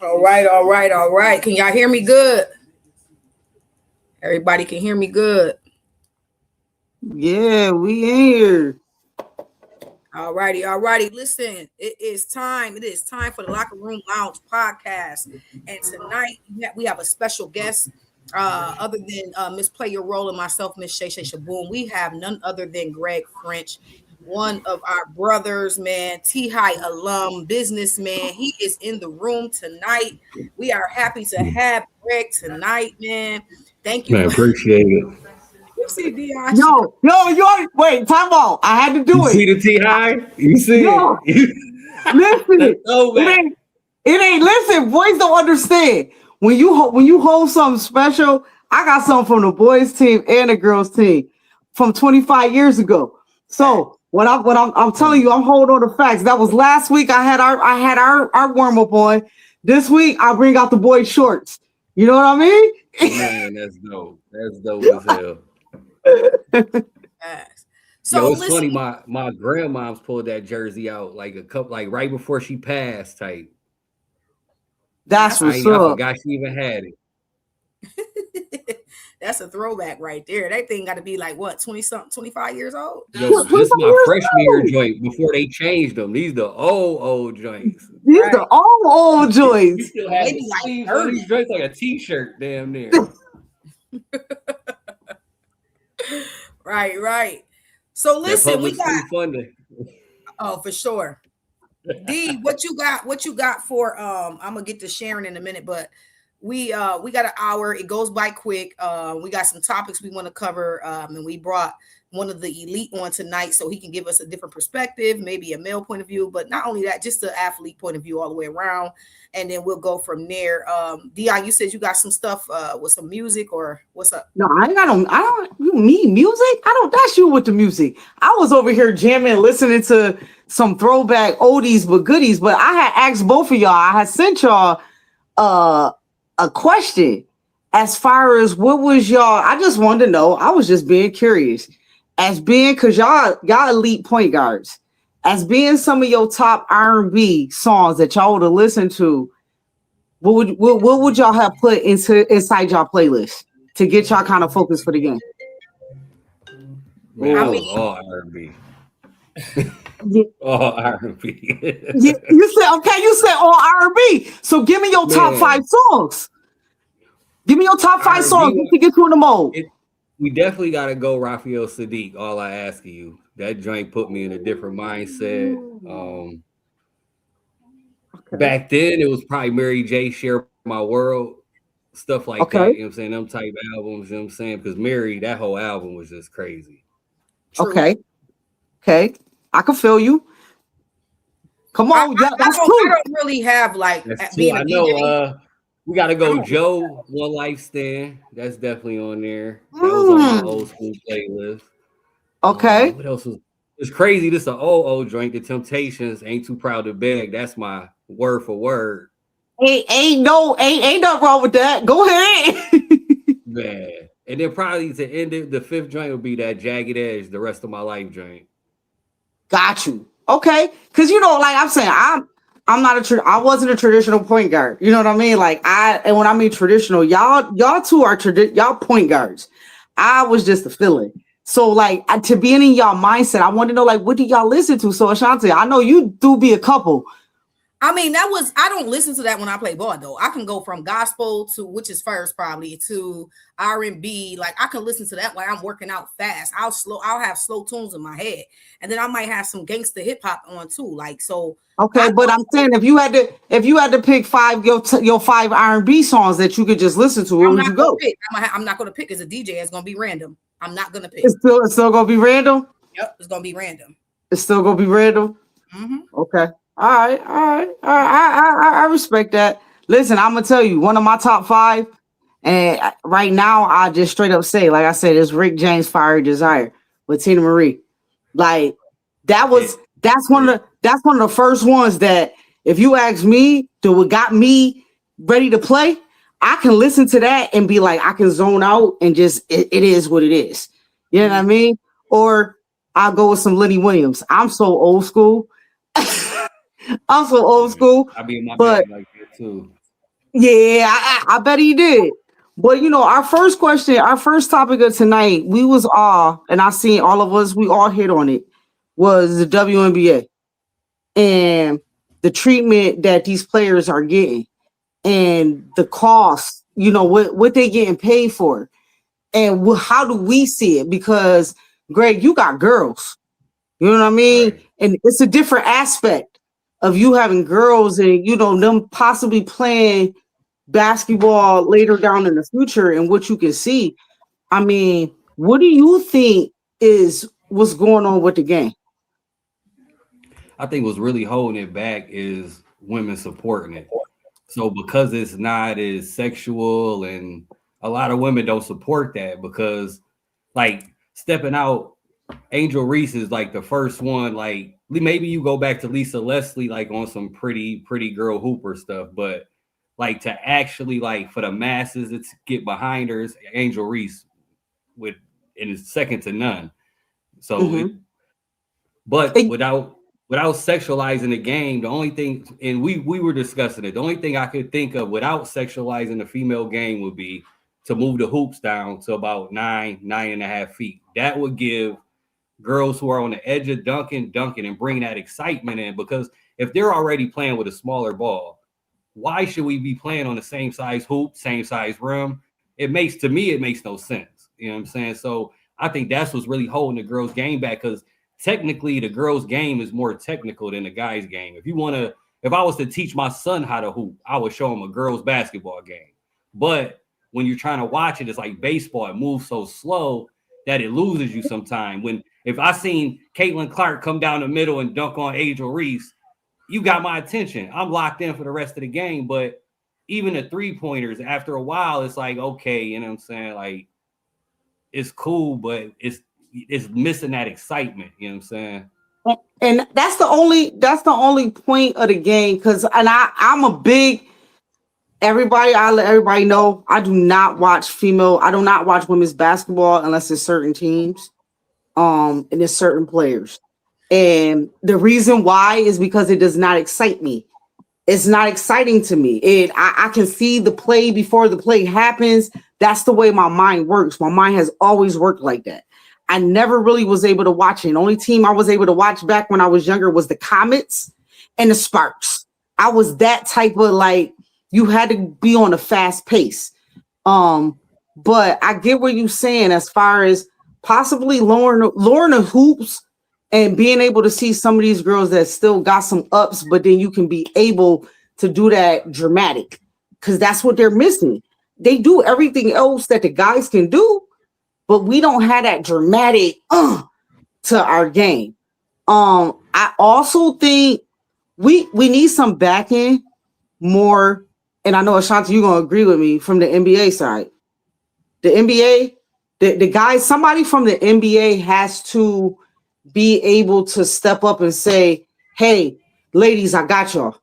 All right, all right, all right. Can y'all hear me good? Everybody can hear me good. Yeah, we in here. All righty, all righty. Listen, it is time. It is time for the Locker Room Lounge podcast. And tonight we have a special guest. Other than Miss Play Your Role and myself, Miss Shay Shay Shaboom, we have none other than Greg French, one of our brothers, man, T High alum, businessman. He is in the room tonight. We are happy to have Greg tonight, man. Thank you Man, for appreciate it. you see Dion. Yo, wait, time out. I had to You do see it. the T high? You see Yo, it? listen. Go It back. ain't listen, boys don't understand. When you hold something special, I got something from the boys team and the girls team from 25 years ago. So when I'm telling you, I'm holding on to facts. That was last week. I had our warm up on. This week I bring out the boys shorts. You know what I mean? Man, that's dope. That's dope as hell. Yes. So Yo, it's listen, funny. My grandmom's pulled that jersey out like a couple, like right before she passed. Type. That's what's I up. forgot she even had it. that's a throwback right there. That thing got to be like what 20 something, 25 years old. Yo, 25 this is my years freshman year old. joint before they changed them. These the old joints. These Right. are all old You joints. still have Maybe the like sleeves on 30. these joints like a t-shirt, damn near. Right, right. So That listen, we public got school funding. for sure. D, what you got? What you got for I'm gonna get to Sharon in a minute, but we got an hour. It goes by quick. We got some topics we want to cover, and we brought one of the elite on tonight so he can give us a different perspective, maybe a male point of view, but not only that, just the athlete point of view all the way around, and then we'll go from there. Dion, you said you got some stuff with some music, or what's up? No, I don't. You mean music? I don't. That's you with the music. I was over here jamming, listening to some throwback oldies but goodies. But I had asked both of y'all. I had sent y'all uh, a question as far as what was y'all. I just wanted to know. I was just being curious, as being because y'all elite point guards, as being some of your top R&B songs that y'all would have listened to. What would y'all have put inside y'all playlist to get y'all kind of focused for the game? Man, I I mean, was all R&B. Yeah, All R&B. you said okay. You said all R&B. So give me your top five Man, songs. Give me your top five songs just R&B. to get you in the mode. We definitely got to go Raphael Sadiq. All I ask of you. That joint put me in a different mindset. Okay. Back then, it was probably Mary J. Share My World, stuff like that. You Okay. know what I'm saying? Them type albums. You know what I'm saying? Because Mary, that whole album was just crazy. true. Okay. Okay. I can feel you. Come on. Yeah, that's I two. don't really have like That's two. being a I know. DJ. We got to I go. don't. Joe, One Life Stand. That's definitely on there. That was on my Mm, old school playlist. okay. What else was? It's crazy. This is an old joint. The Temptations, Ain't Too Proud to Beg. That's my word for word. Ain't nothing wrong with that. Go ahead. Man. And then probably to end it, the fifth joint would be that Jagged Edge, the rest of my life joint. Got you. Okay. Cause like I'm saying, I'm not I wasn't a traditional point guard. You know what I mean? And when I mean traditional, y'all two are y'all point guards. I was just a feeling. So to be in y'all mindset, I want to know what do y'all listen to? So Ashanti, I know you do be a couple. I mean, I don't listen to that when I play ball though. I can go from gospel to, which is first probably, to R&B. Like I can listen to that while I'm working out fast. I'll have slow tunes in my head. And then I might have some gangster hip hop on too. Like, so Okay, but I'm saying if you had to pick your five R&B songs that you could just listen to, where I'm would not you gonna go? pick. I'm not gonna pick as a DJ. It's gonna be random. I'm not gonna pick. It's still gonna be random. Yep, it's gonna be random. It's still gonna be random. Mm-hmm. Okay. All right. I respect that. Listen, I'm gonna tell you one of my top five, and right now I just straight up say, like I said, it's Rick James' "Fiery Desire" with Tina Marie. Like It, that's it, one of the first ones that if you ask me to what got me ready to play, I can listen to that and be like, I can zone out and just it is what it is. You know what I mean? Or I'll go with some Lenny Williams. I'm so old school. I'm so old school, I be in my but bag like that too. Yeah, I bet he did. But our first question, our first topic of tonight, we was all, and I seen all of us, we all hit on it, was the WNBA and the treatment that these players are getting and the cost, what they getting paid for. And how do we see it? Because Greg, you got girls, you know what I mean? Right. And it's a different aspect of you having girls and, them possibly playing basketball later down in the future and what you can see. I mean, what do you think is what's going on with the game? I think what's really holding it back is women supporting it. So because it's not as sexual, and a lot of women don't support that because, like, stepping out, Angel Reese is like the first one. Like, maybe you go back to Lisa Leslie, like on some pretty girl hooper stuff, but like to actually, like, for the masses to get behind her is Angel Reese and it's second to none. So, but without sexualizing the game, the only thing, and we were discussing it, the only thing I could think of without sexualizing the female game would be to move the hoops down to about 9.5 feet. That would give girls who are on the edge of dunking and bring that excitement in, because if they're already playing with a smaller ball, why should we be playing on the same size hoop, same size rim? It makes no sense. You know what I'm saying? So I think that's what's really holding the girls' game back, because technically the girls' game is more technical than the guys' game. If I was to teach my son how to hoop, I would show him a girls' basketball game. But when you're trying to watch it, it's like baseball. It moves so slow that it loses you sometime. If I seen Caitlin Clark come down the middle and dunk on Angel Reese, you got my attention. I'm locked in for the rest of the game. But even the 3-pointers, after a while, it's like, okay, you know what I'm saying? Like, it's cool, but it's missing that excitement. You know what I'm saying? And that's the only point of the game. I'm a big, I let everybody know I do not watch women's basketball unless it's certain teams, and it's certain players. And the reason why is because it does not excite me. It's not exciting to me. I can see the play before the play happens. That's the way my mind works. My mind has always worked like that. I never really was able to watch it. The only team I was able to watch back when I was younger was the Comets and the Sparks. I was that type of, like, you had to be on a fast pace. But I get what you're saying as far as possibly lowering the hoops and being able to see some of these girls that still got some ups, but then you can be able to do that dramatic, because that's what they're missing. They do everything else that the guys can do, but we don't have that dramatic to our game. I also think we need some backing more, and I know Ashanti, you're gonna agree with me, from the NBA side. The NBA, the guys, somebody from the NBA has to be able to step up and say, hey, ladies, I got y'all.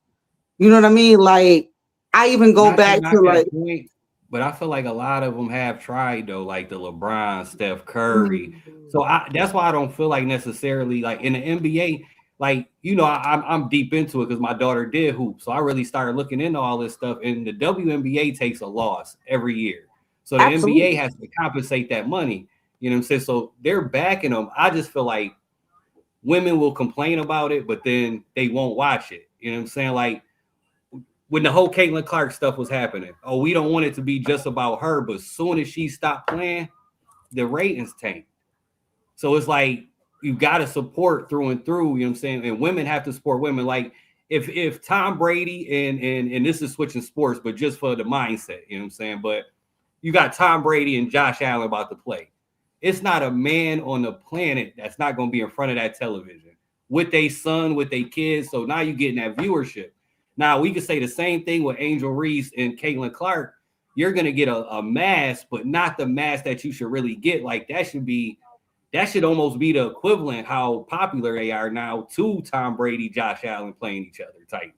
You know what I mean? Like, I even go back to like point, but I feel like a lot of them have tried though, like the LeBron, Steph Curry. So that's why I don't feel like necessarily, like, in the NBA, like, I'm deep into it because my daughter did hoop. So I really started looking into all this stuff, and the WNBA takes a loss every year. So the NBA has to compensate that money. You know what I'm saying? So they're backing them. I just feel like women will complain about it, but then they won't watch it. You know what I'm saying? Like, when the whole Caitlin Clark stuff was happening, we don't want it to be just about her, but as soon as she stopped playing, the ratings tanked. So it's like, you got to support through and through, you know what I'm saying? And women have to support women. Like, if Tom Brady and this is switching sports, but just for the mindset, you know what I'm saying? But you got Tom Brady and Josh Allen about to play. It's not a man on the planet that's not going to be in front of that television with their son, with their kids. So now you're getting that viewership. Now, we could say the same thing with Angel Reese and Caitlin Clark. You're going to get a mass, but not the mass that you should really get. Like, that should almost be the equivalent how popular they are now to Tom Brady, Josh Allen playing each other type.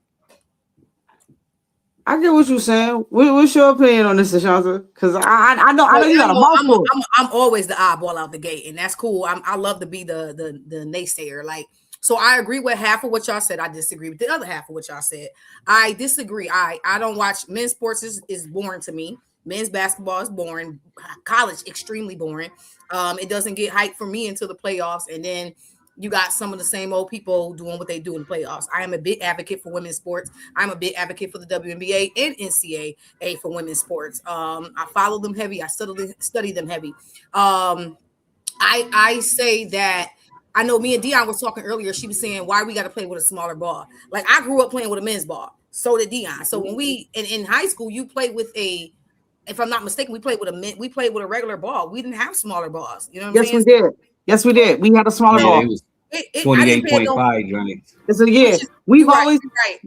I get what you're saying. What's your opinion on this, Ashanti? Because I know you got a mouthful. I'm always the oddball out the gate, and that's cool. I love to be the naysayer. Like, So I agree with half of what y'all said. I disagree with the other half of what y'all said. I disagree. I don't watch men's sports is boring to me. Men's basketball is boring. College extremely boring. It doesn't get hyped for me until the playoffs, and then you got some of the same old people doing what they do in the playoffs. I am a big advocate for women's sports. I'm a big advocate for the WNBA and NCAA for women's sports. I follow them heavy. I study them heavy. I say that I know me and Dion was talking earlier. She was saying why we got to play with a smaller ball. Like I grew up playing with a men's ball. So did Dion. So when we in high school, you played with a, if I'm not mistaken, we played with a regular ball. We didn't have smaller balls. You know what I'm saying? Yes, we did. Yes, we did. We had a smaller ball. It was 28.5 joints. So yeah, we've always right.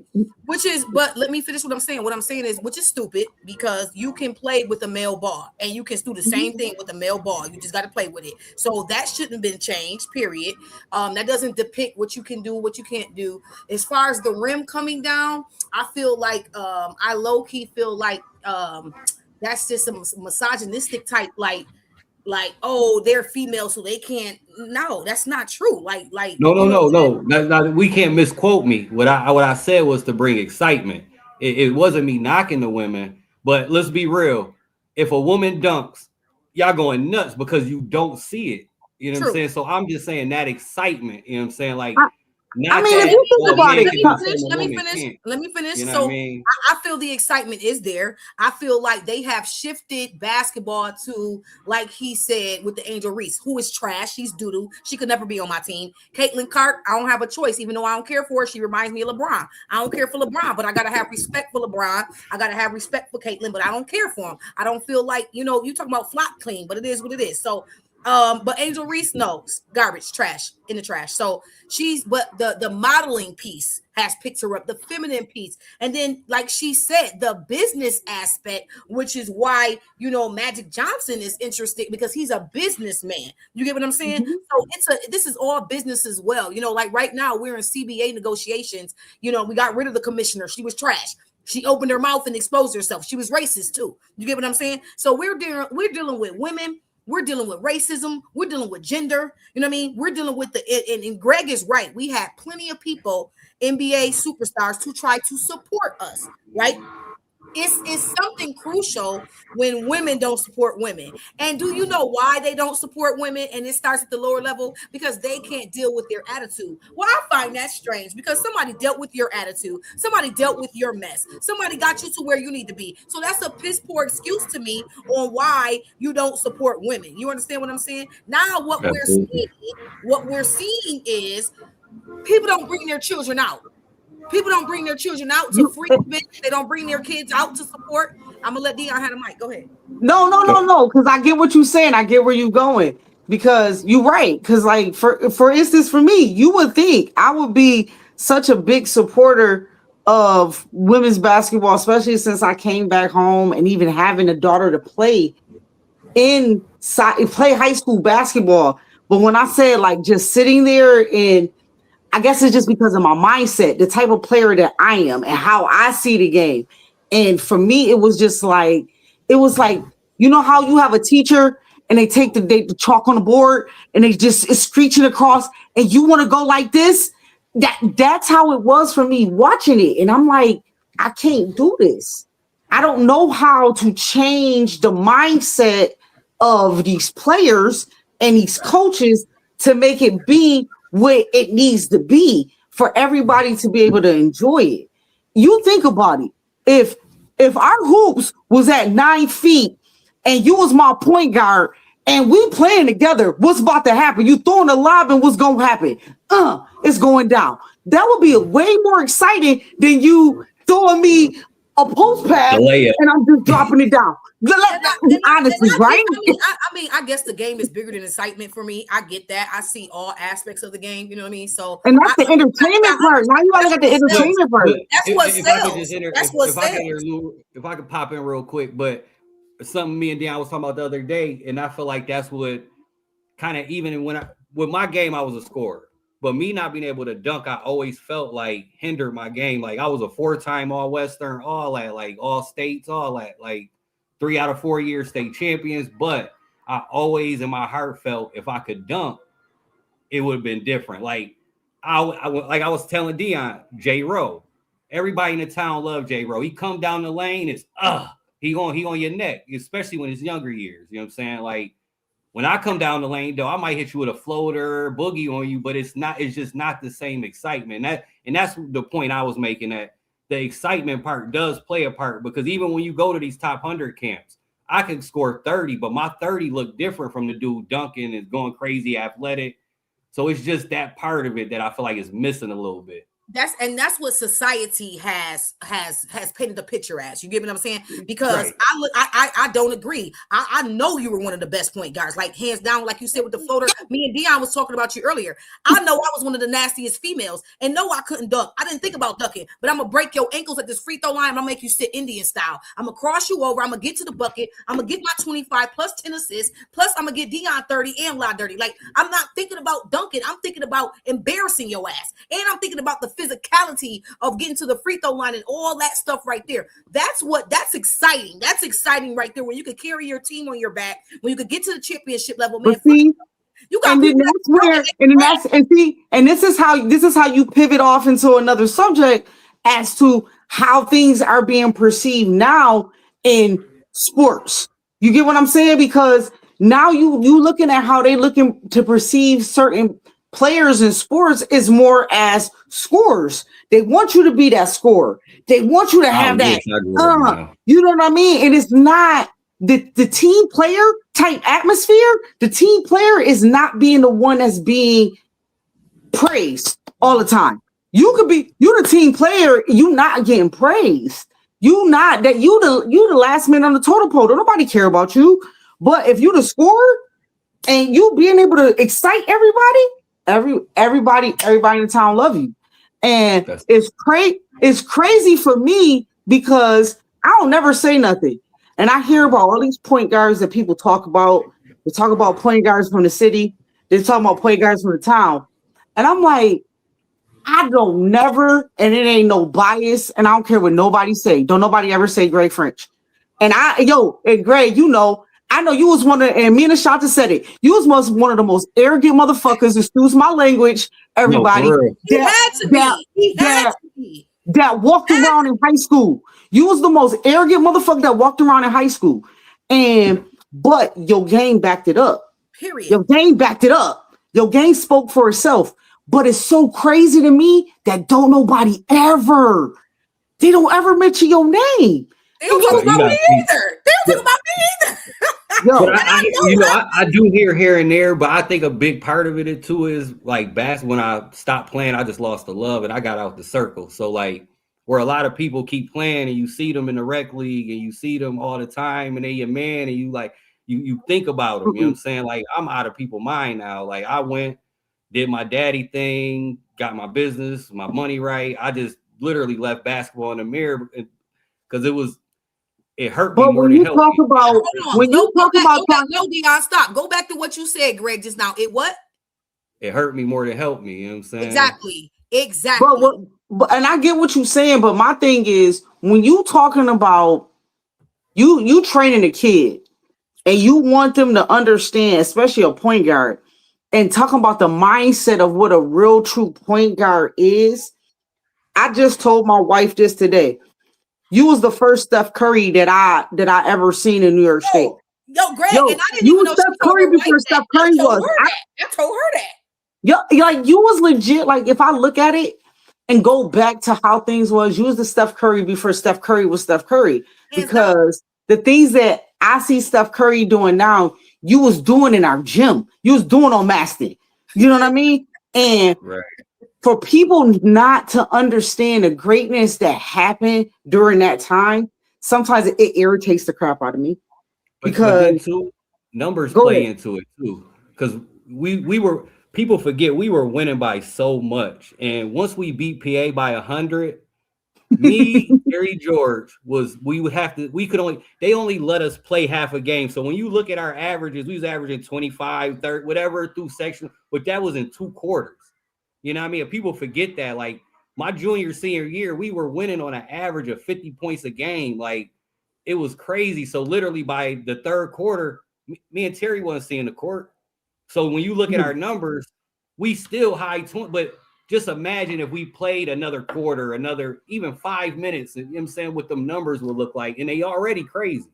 Which is, but let me finish what I'm saying. What I'm saying is, which is stupid because you can play with a male ball and you can do the same thing with a male ball. You just got to play with it. So that shouldn't have been changed. Period. That doesn't depict what you can do, what you can't do. As far as the rim coming down, I feel like I low key feel like that's just a misogynistic type like, oh, they're female, so they can't. No, that's not true. No. We can't misquote me. What I said was to bring excitement. It wasn't me knocking the women, but let's be real. If a woman dunks, y'all going nuts because you don't see it. You know what I'm saying? So I'm just saying that excitement. You know what I'm saying? Like, if you think about it, let me finish. You know so what I mean? I feel the excitement is there. I feel like they have shifted basketball to, like he said, with the Angel Reese, who is trash. She's doo-doo. She could never be on my team. Caitlin Clark, I don't have a choice, even though I don't care for her. She reminds me of LeBron. I don't care for LeBron, but I gotta have respect for LeBron. I gotta have respect for Caitlin, but I don't care for him. I don't feel like, you talking about flop clean, but it is what it is. So but Angel Reese knows garbage, trash in the trash. So but the modeling piece has picked her up, the feminine piece. And then, like she said, the business aspect, which is why, Magic Johnson is interested because he's a businessman. You get what I'm saying? Mm-hmm. So this is all business as well. Like right now we're in CBA negotiations. We got rid of the commissioner. She was trash. She opened her mouth and exposed herself. She was racist too. You get what I'm saying? So we're dealing with women. We're dealing with racism. We're dealing with gender. You know what I mean? We're dealing with and Greg is right. We had plenty of people, NBA superstars, to try to support us, right? It's something crucial when women don't support women. And do you know why they don't support women? And it starts at the lower level because they can't deal with their attitude. Well, I find that strange because somebody dealt with your attitude. Somebody dealt with your mess. Somebody got you to where you need to be. So that's a piss poor excuse to me on why you don't support women. You understand what I'm saying? Now what we're seeing is people don't bring their children out. People don't bring their children out to free events. They don't bring their kids out to support. I'm gonna let Dion have the mic. Go ahead. No. Because I get what you're saying. I get where you're going. Because you're right. Because like for instance, for me, you would think I would be such a big supporter of women's basketball, especially since I came back home and even having a daughter to play high school basketball. But when I said like just sitting there and I guess it's just because of my mindset, the type of player that I am and how I see the game. And for me, it was like, how you have a teacher and they take the chalk on the board and it's screeching across and you want to go like this. That's how it was for me watching it. And I'm like, I can't do this. I don't know how to change the mindset of these players and these coaches to make it be what it needs to be for everybody to be able to enjoy it. You think about it. If our hoops was at 9 feet and you was my point guard and we playing together, what's about to happen? You throwing a lob and what's going to happen? It's going down. That would be way more exciting than you throwing me a post pass and I'm just dropping it down. Honestly, right? I guess the game is bigger than excitement for me. I get that. I see all aspects of the game. You know what I mean? So, and that's the entertainment part. Now you gotta get the entertainment part. That's what sells. If I could pop in real quick, but something me and Dion was talking about the other day, and I feel like that's what kind of even with my game, I was a scorer. But me not being able to dunk, I always felt like hindered my game. Like I was a 4-time All-Western, all that, like all states, all that, like 3 out of 4 years state champions. But I always in my heart felt if I could dunk, it would have been different. Like like I was telling Dion, J Rowe. Everybody in the town loved J Rowe. He come down the lane, it's he on your neck, especially when it's younger years. You know what I'm saying? Like when I come down the lane, though, I might hit you with a floater, boogie on you, but it's just not the same excitement. That's the point I was making, that the excitement part does play a part, because even when you go to these top 100 camps, I can score 30, but my 30 look different from the dude dunking and going crazy athletic. So it's just that part of it that I feel like is missing a little bit. That's what society has painted the picture as. You get what I'm saying? Because Right. I don't agree. I know you were one of the best point guards, like hands down, like you said with the floater. Me and Dion was talking about you earlier. I know I was one of the nastiest females, and no, I couldn't dunk. I didn't think about dunking, but I'm gonna break your ankles at this free throw line. I'm gonna make you sit Indian style. I'm gonna cross you over. I'm gonna get to the bucket. I'm gonna get my 25 plus 10 assists. Plus I'm gonna get Dion 30 and La Dirty. Like, I'm not thinking about dunking. I'm thinking about embarrassing your ass, and I'm thinking about the physicality of getting to the free throw line and all that stuff right there. That's exciting. That's exciting right there, when you could carry your team on your back, when you could get to the championship level, man. But see, You got and then that's where, and then that's, and see, and this is how you pivot off into another subject as to how things are being perceived now in sports. You get what I'm saying? Because now you looking at how they looking to perceive certain players in sports is more as scorers. They want you to be that scorer. They want you to have that. You know what I mean? And it's not the team player type atmosphere. The team player is not being the one that's being praised all the time. You're the team player. You not getting praised. You the last man on the totem pole. Don't nobody care about you. But if you the scorer and you being able to excite everybody in the town love you. And it's crazy for me, because I don't never say nothing. And I hear about all these point guards that people talk about. They talk about point guards from the city. They talk about point guards from the town. And I'm like, I don't never, and it ain't no bias, and I don't care what nobody say. Don't nobody ever say Greg French. And Greg, I know you was and me and Ashanta said it. You was one of the most arrogant motherfuckers, excuse my language, everybody. He had to be. That walked around in high school. You was the most arrogant motherfucker that walked around in high school. But your game backed it up. Period. Your game backed it up. Your game spoke for itself. But it's so crazy to me that they don't ever mention your name. They don't talk about me either. But I do hear here and there, but I think a big part of it too is like when I stopped playing, I just lost the love and I got out the circle. So like where a lot of people keep playing and you see them in the rec league and you see them all the time and they your man and you like you think about them. You know what I'm saying? Like I'm out of people's mind now. Like I went, did my daddy thing, got my business, my money right. I just literally left basketball in the mirror because it hurt me more than helped me. No, Dion, stop. Go back to what you said, Greg, just now. It hurt me more than helped me. You know what I'm saying? Exactly. But and I get what you're saying, but my thing is when you talking about you training a kid and you want them to understand, especially a point guard, and talking about the mindset of what a real true point guard is. I just told my wife this today. You was the first Steph Curry that I ever seen in New York State. Greg, and I didn't even know Steph Curry before Steph Curry was. I told her that. Like you was legit. Like if I look at it and go back to how things was, you was the Steph Curry before Steph Curry was Steph Curry. Because the things that I see Steph Curry doing now, you was doing in our gym. You was doing on Maston. You know what I mean? And for people not to understand the greatness that happened during that time, sometimes it irritates the crap out of me. Because numbers play into it too. Because we were, people forget we were winning by so much. And once we beat PA by 100, me, Terry George they only let us play half a game. So when you look at our averages, we was averaging 25, 30, whatever through section, but that was in 2 quarters. You know what I mean? If people forget that, like my senior year, we were winning on an average of 50 points a game. Like it was crazy. So literally by the 3rd quarter, me and Terry wasn't seeing the court. So when you look at our numbers, we still high 20, but just imagine if we played another quarter, another even 5 minutes, you know what I'm saying, what them numbers would look like. And they already crazy.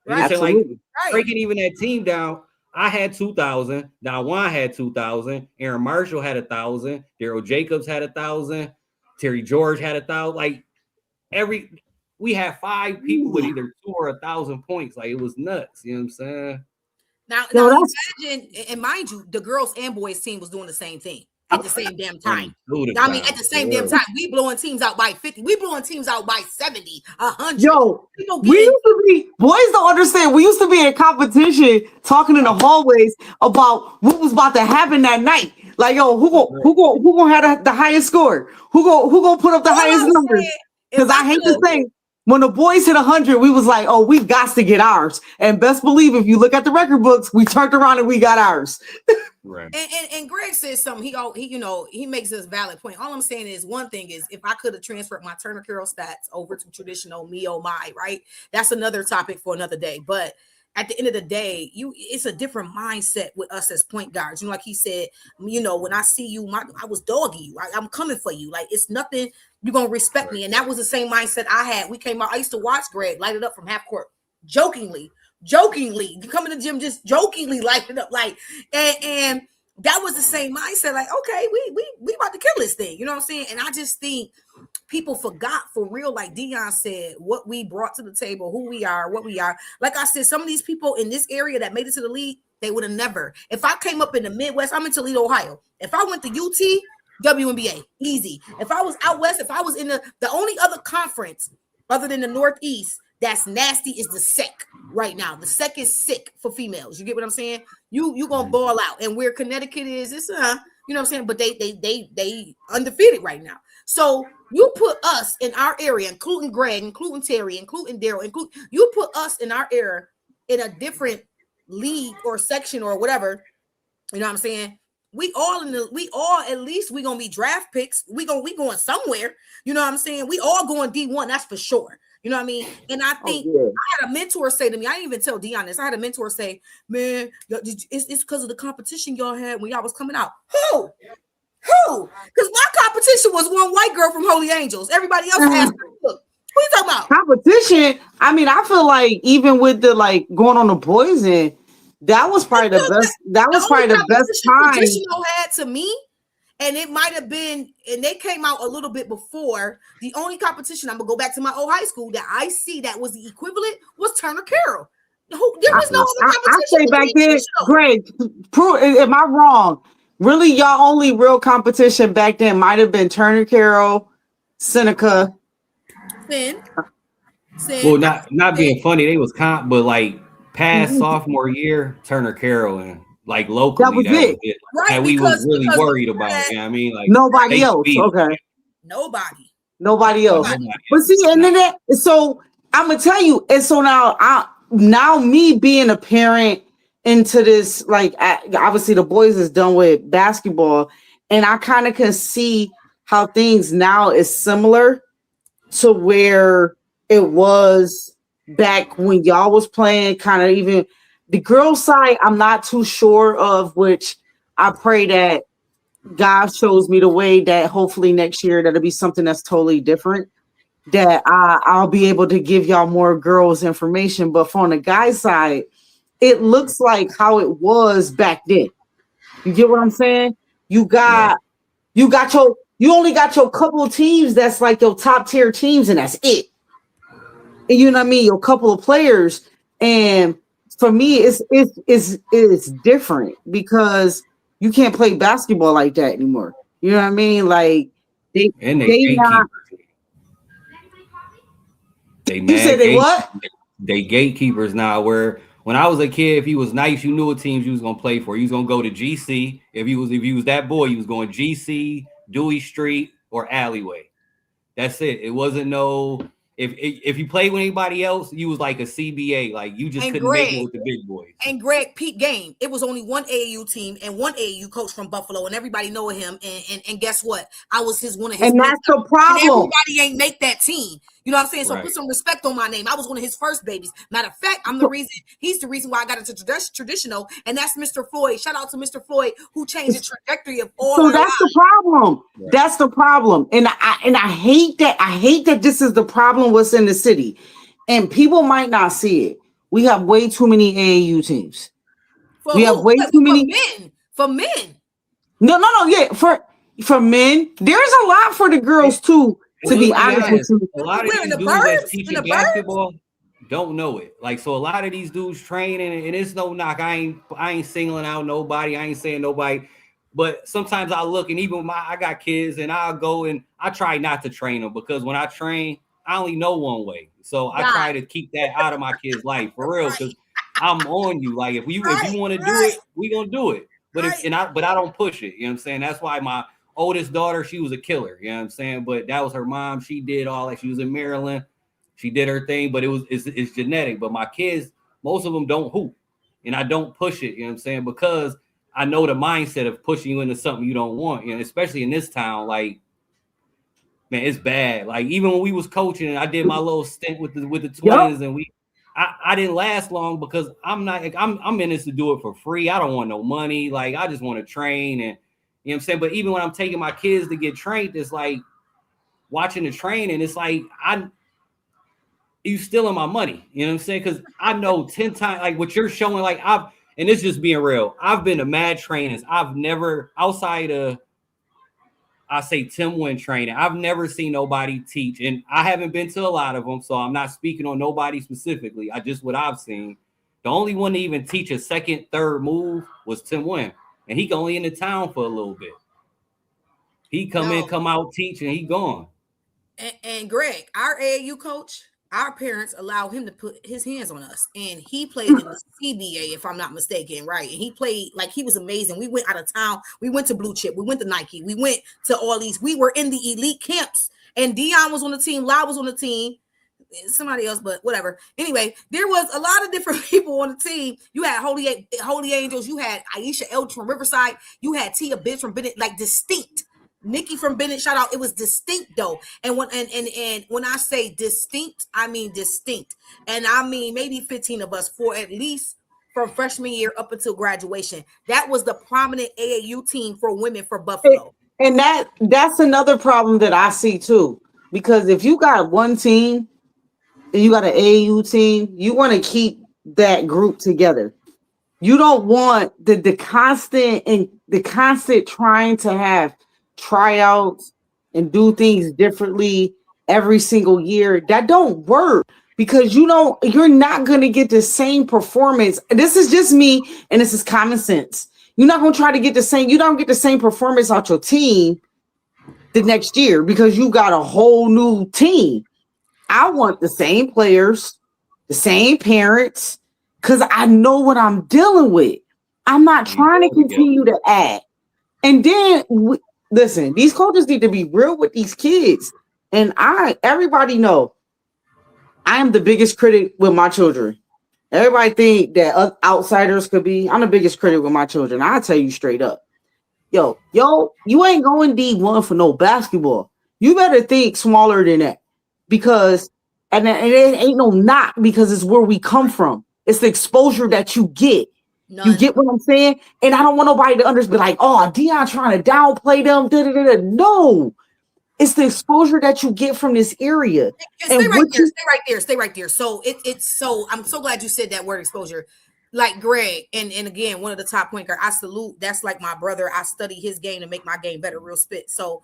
And Right. it's like Right. breaking even that team down. I had 2,000. Dawan had 2,000. Aaron Marshall had 1,000. Daryl Jacobs had 1,000. Terry George had 1,000. Like we had 5 people with either 2 or 1,000 points. Like it was nuts. You know what I'm saying? Now imagine, and mind you, the girls and boys team was doing the same thing at the same damn time. I mean, at the same damn time, we blowing teams out by 50. We blowing teams out by 70, 100. Yo, we used to be, boys don't understand. We used to be in competition talking in the hallways about what was about to happen that night. Like, yo, who gonna have the highest score? Who gonna put up the highest numbers? Because I hate to say, when the boys hit 100, we was like, oh, we got to get ours. And best believe, if you look at the record books, we turned around and we got ours. Right. And Greg says something. He makes this valid point. All I'm saying is, one thing is, if I could have transferred my Turner Carroll stats over to traditional me, oh my, right? That's another topic for another day. But at the end of the day, it's a different mindset with us as point guards. Like he said, when I see you, I was dogging you. Right? I'm coming for you. Like, it's nothing. You're gonna respect me. And that was the same mindset I had. We came out. I used to watch Greg light it up from half court, jokingly. You come in the gym, just jokingly light it up, like, and that was the same mindset. Like, okay, we about to kill this thing. You know what I'm saying? And I just think people forgot for real, like Dion said, what we brought to the table, who we are, what we are. Like I said, some of these people in this area that made it to the league, they would have never. If I came up in the Midwest, I'm in Toledo, Ohio. If I went to UT, WNBA, easy. If I was out west, if I was in the only other conference other than the Northeast that's nasty is the SEC right now. The SEC is sick for females. You get what I'm saying? You gonna ball out. And where Connecticut is, it's you know what I'm saying? But they undefeated right now. So you put us in our area, including Greg, including Terry, including Daryl, you put us in our area in a different league or section or whatever. You know what I'm saying? We all at least we gonna be draft picks. We going somewhere. You know what I'm saying? We all going D1, that's for sure. You know what I mean? And I think I had a mentor say to me, I didn't even tell Dion this. I had a mentor say, man, it's because of the competition y'all had when y'all was coming out. Who? Because my competition was one white girl from Holy Angels. Everybody else asked me, look, who you talking about? Competition. I mean, I feel like even with the like going on the boys end, that was probably the best. That was probably the best time. Traditional had to me. And it might have been, and they came out a little bit before. The only competition, I'm gonna go back to my old high school, that I see that was the equivalent was Turner Carroll. There was no other competition. I say back then, Greg, am I wrong? Really, y'all only real competition back then might have been Turner Carroll, Seneca. Sin. Well, not being funny, they was comp, but like past sophomore year, Turner Carroll and like locally, that was it. Right, and we was really worried about it. You know what I mean? Like nobody else. Okay. Nobody else. But see, and then so I'm gonna tell you, and so now me being a parent into this, like obviously the boys is done with basketball, and I kind of can see how things now is similar to where it was back when y'all was playing, kind of even. The girls' side, I'm not too sure of, which I pray that God shows me the way that hopefully next year that'll be something that's totally different, that I'll be able to give y'all more girls information. But from the guys' side, it looks like how it was back then. You get what I'm saying? You only got your couple of teams that's like your top tier teams, and that's it. And you know what I mean? Your couple of players. And for me, it's different because you can't play basketball like that anymore. You know what I mean? Like they not. You said they what? They gatekeepers now. Where when I was a kid, if you was nice, you knew what teams you was gonna play for. You was gonna go to GC. If you was that boy, you was going GC, Dewey Street, or Alleyway. That's it. It wasn't no. If you played with anybody else, you was like a CBA. Like you just couldn't make it with the big boys. And Greg, peak game. It was only one AAU team and one AAU coach from Buffalo, and everybody know him. And guess what? I was one of his. And that's the problem. And everybody ain't make that team. You know what I'm saying? So Right. put some respect on my name. I was one of his first babies. Matter of fact, he's the reason why I got into traditional, and that's Mr. Floyd. Shout out to Mr. Floyd, who changed the trajectory of all So our that's lives. the problem. Right. That's the problem. And I hate that. I hate that this is the problem what's in the city. And people might not see it. We have way too many AAU teams. For we have way too many for men. No, yeah. For men, there's a lot for the girls too. To be honest with you, a lot of these dudes that's teaching basketball don't know it. Like, so a lot of these dudes training, and it's no knock. I ain't singling out nobody. I ain't saying nobody. But sometimes I look, and even I got kids, and I'll go and I try not to train them, because when I train, I only know one way. So I try to keep that out of my kids' life for real, because I'm on you. Like, if you want to do it, we gonna do it. But I don't push it. You know what I'm saying? That's why my oldest daughter, she was a killer. You know what I'm saying? But that was her mom. She did all that. She was in Maryland. She did her thing, but it's genetic. But my kids, most of them don't hoop, and I don't push it. You know what I'm saying? Because I know the mindset of pushing you into something you don't want. You know, especially in this town, like, man, it's bad. Like, even when we was coaching, and I did my little stint with the twins, and I didn't last long, because I'm in this to do it for free. I don't want no money. Like, I just want to train, and you know what I'm saying? But even when I'm taking my kids to get trained, it's like watching the training, it's like you stealing my money. You know what I'm saying? Because I know 10 times, like what you're showing, like and it's just being real. I've been to mad trainings. I've never, outside of, I say Tim Wynn training, I've never seen nobody teach, and I haven't been to a lot of them, so I'm not speaking on nobody specifically. What I've seen. The only one to even teach a second, third move was Tim Wynn, and he only in the town for a little bit. He come out, teach, and he gone. And Greg, our AAU coach, our parents allow him to put his hands on us, and he played in the CBA, if I'm not mistaken, right? And he played like he was amazing. We went out of town. We went to Blue Chip. We went to Nike. We went to all these. We were in the elite camps, and Dion was on the team. Lau was on the team. Somebody else, but whatever. Anyway, there was a lot of different people on the team. You had Holy Angels. You had Aisha Eldridge from Riverside. You had Tia Bibbs from Bennett, like distinct. Nikki from Bennett, shout out. It was distinct though. And when I say distinct, I mean distinct. And I mean maybe 15 of us for at least from freshman year up until graduation. That was the prominent AAU team for women for Buffalo. And that's another problem that I see too. Because if you got one team and you got an AAU team, you want to keep that group together. You don't want the constant trying to have tryouts and do things differently every single year. That don't work, because you're not going to get the same performance. This is just me, and this is common sense. You're not going to try to get you don't get the same performance out your team the next year, because you got a whole new team. I want the same players, the same parents, because I know what I'm dealing with. I'm not trying to continue to add. And then listen, these coaches need to be real with these kids. And everybody know I am the biggest critic with my children. Everybody think that outsiders could be. I'm the biggest critic with my children. I'll tell you straight up. Yo, you ain't going D1 for no basketball. You better think smaller than that, because and it ain't no knock, because it's where we come from. It's the exposure that you get. None. You get what I'm saying? And I don't want nobody to be like, oh, Dion trying to downplay them. No, it's the exposure that you get from this area. Stay right there. So it's so I'm so glad you said that word, exposure. Like Greg, and again, one of the top point guard, I salute. That's like my brother. I study his game to make my game better, real spit. So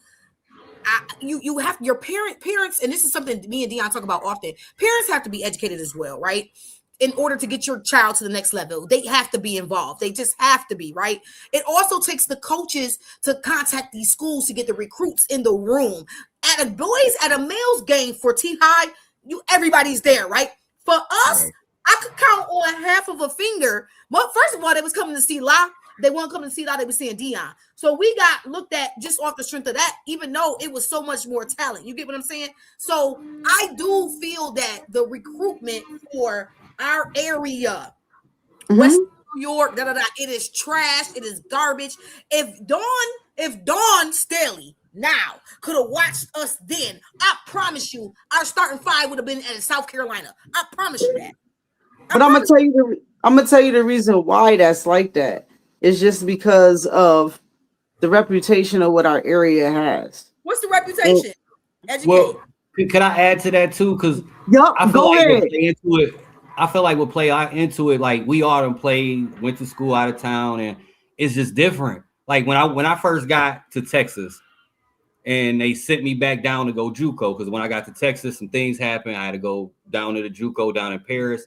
you have your parents, and this is something me and Dion talk about often. Parents have to be educated as well, right? In order to get your child to the next level, they have to be involved. They just have to be, right? It also takes the coaches to contact these schools to get the recruits in the room. At a male's game for T-High, everybody's there, right? For us, right. I could count on half of a finger. Well, first of all, they was coming to see La. They weren't coming to see La, they were seeing Dion. So we got looked at just off the strength of that, even though it was so much more talent. You get what I'm saying? So I do feel that the recruitment for our area, West New York, it is trash. It is garbage. If Dawn Staley now could have watched us then, I promise you, our starting five would have been at South Carolina. I promise you that. But I'm gonna tell you the reason why that's like that. It's just because of the reputation of what our area has. What's the reputation? Educate. Well, can I add to that too? Because I feel go like ahead. I feel like we'll play into it. Like we all done played, went to school out of town, and it's just different. Like when I first got to Texas, and they sent me back down to go JUCO, because when I got to Texas, some things happened. I had to go down to the JUCO down in Paris.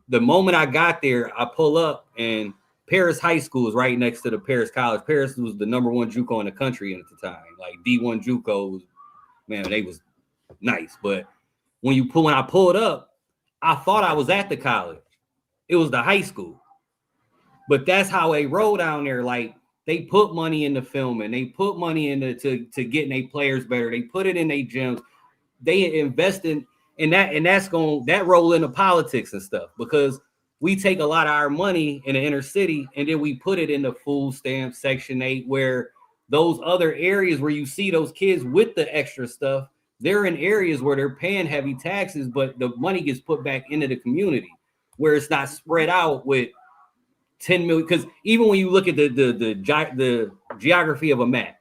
The moment I got there, I pull up, and Paris High School is right next to the Paris College. Paris was the #1 JUCO in the country at the time. Like D1 JUCO, man, they was nice. But when I pulled up, I thought I was at the college. It was the high school. But that's how they roll down there. Like they put money into filming, they put money into to getting their players better. They put it in their gyms. They invest in that, and that roll into politics and stuff, because we take a lot of our money in the inner city and then we put it in the food stamp, Section 8, where those other areas where you see those kids with the extra stuff, they're in areas where they're paying heavy taxes, but the money gets put back into the community where it's not spread out with 10 million. Because even when you look at the geography of a map,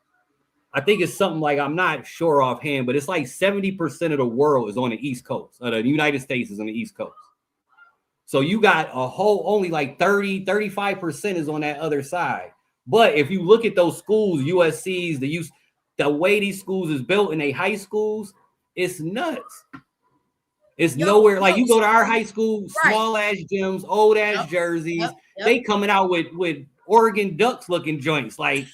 I think it's something like, I'm not sure offhand, but it's like 70% of the world is on the East Coast. The United States is on the East Coast. So you got only like 35% is on that other side. But if you look at those schools, USC's, the way these schools is built in their high schools, it's nuts. It's nowhere. Like you go to our high school, small ass gyms, old ass jerseys. They coming out with Oregon Ducks looking joints. Like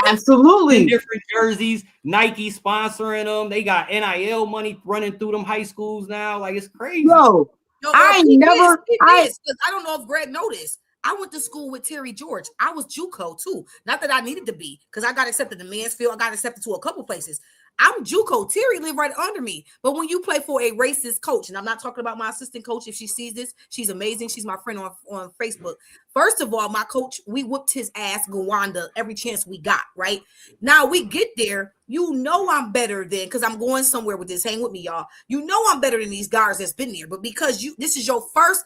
absolutely different jerseys, Nike sponsoring them. They got NIL money running through them high schools now. Like it's crazy. I don't know if Greg noticed. I went to school with Terry George. I was JUCO too. Not that I needed to be, because I got accepted to Mansfield. I got accepted to a couple places. I'm JUCO. Terry lived right under me. But when you play for a racist coach, and I'm not talking about my assistant coach, if she sees this, she's amazing. She's my friend on Facebook. First of all, my coach, we whooped his ass, Gowanda, every chance we got, right? Now we get there. You know I'm better than, because I'm going somewhere with this. Hang with me, y'all. You know I'm better than these guys that's been there. But because this is your first,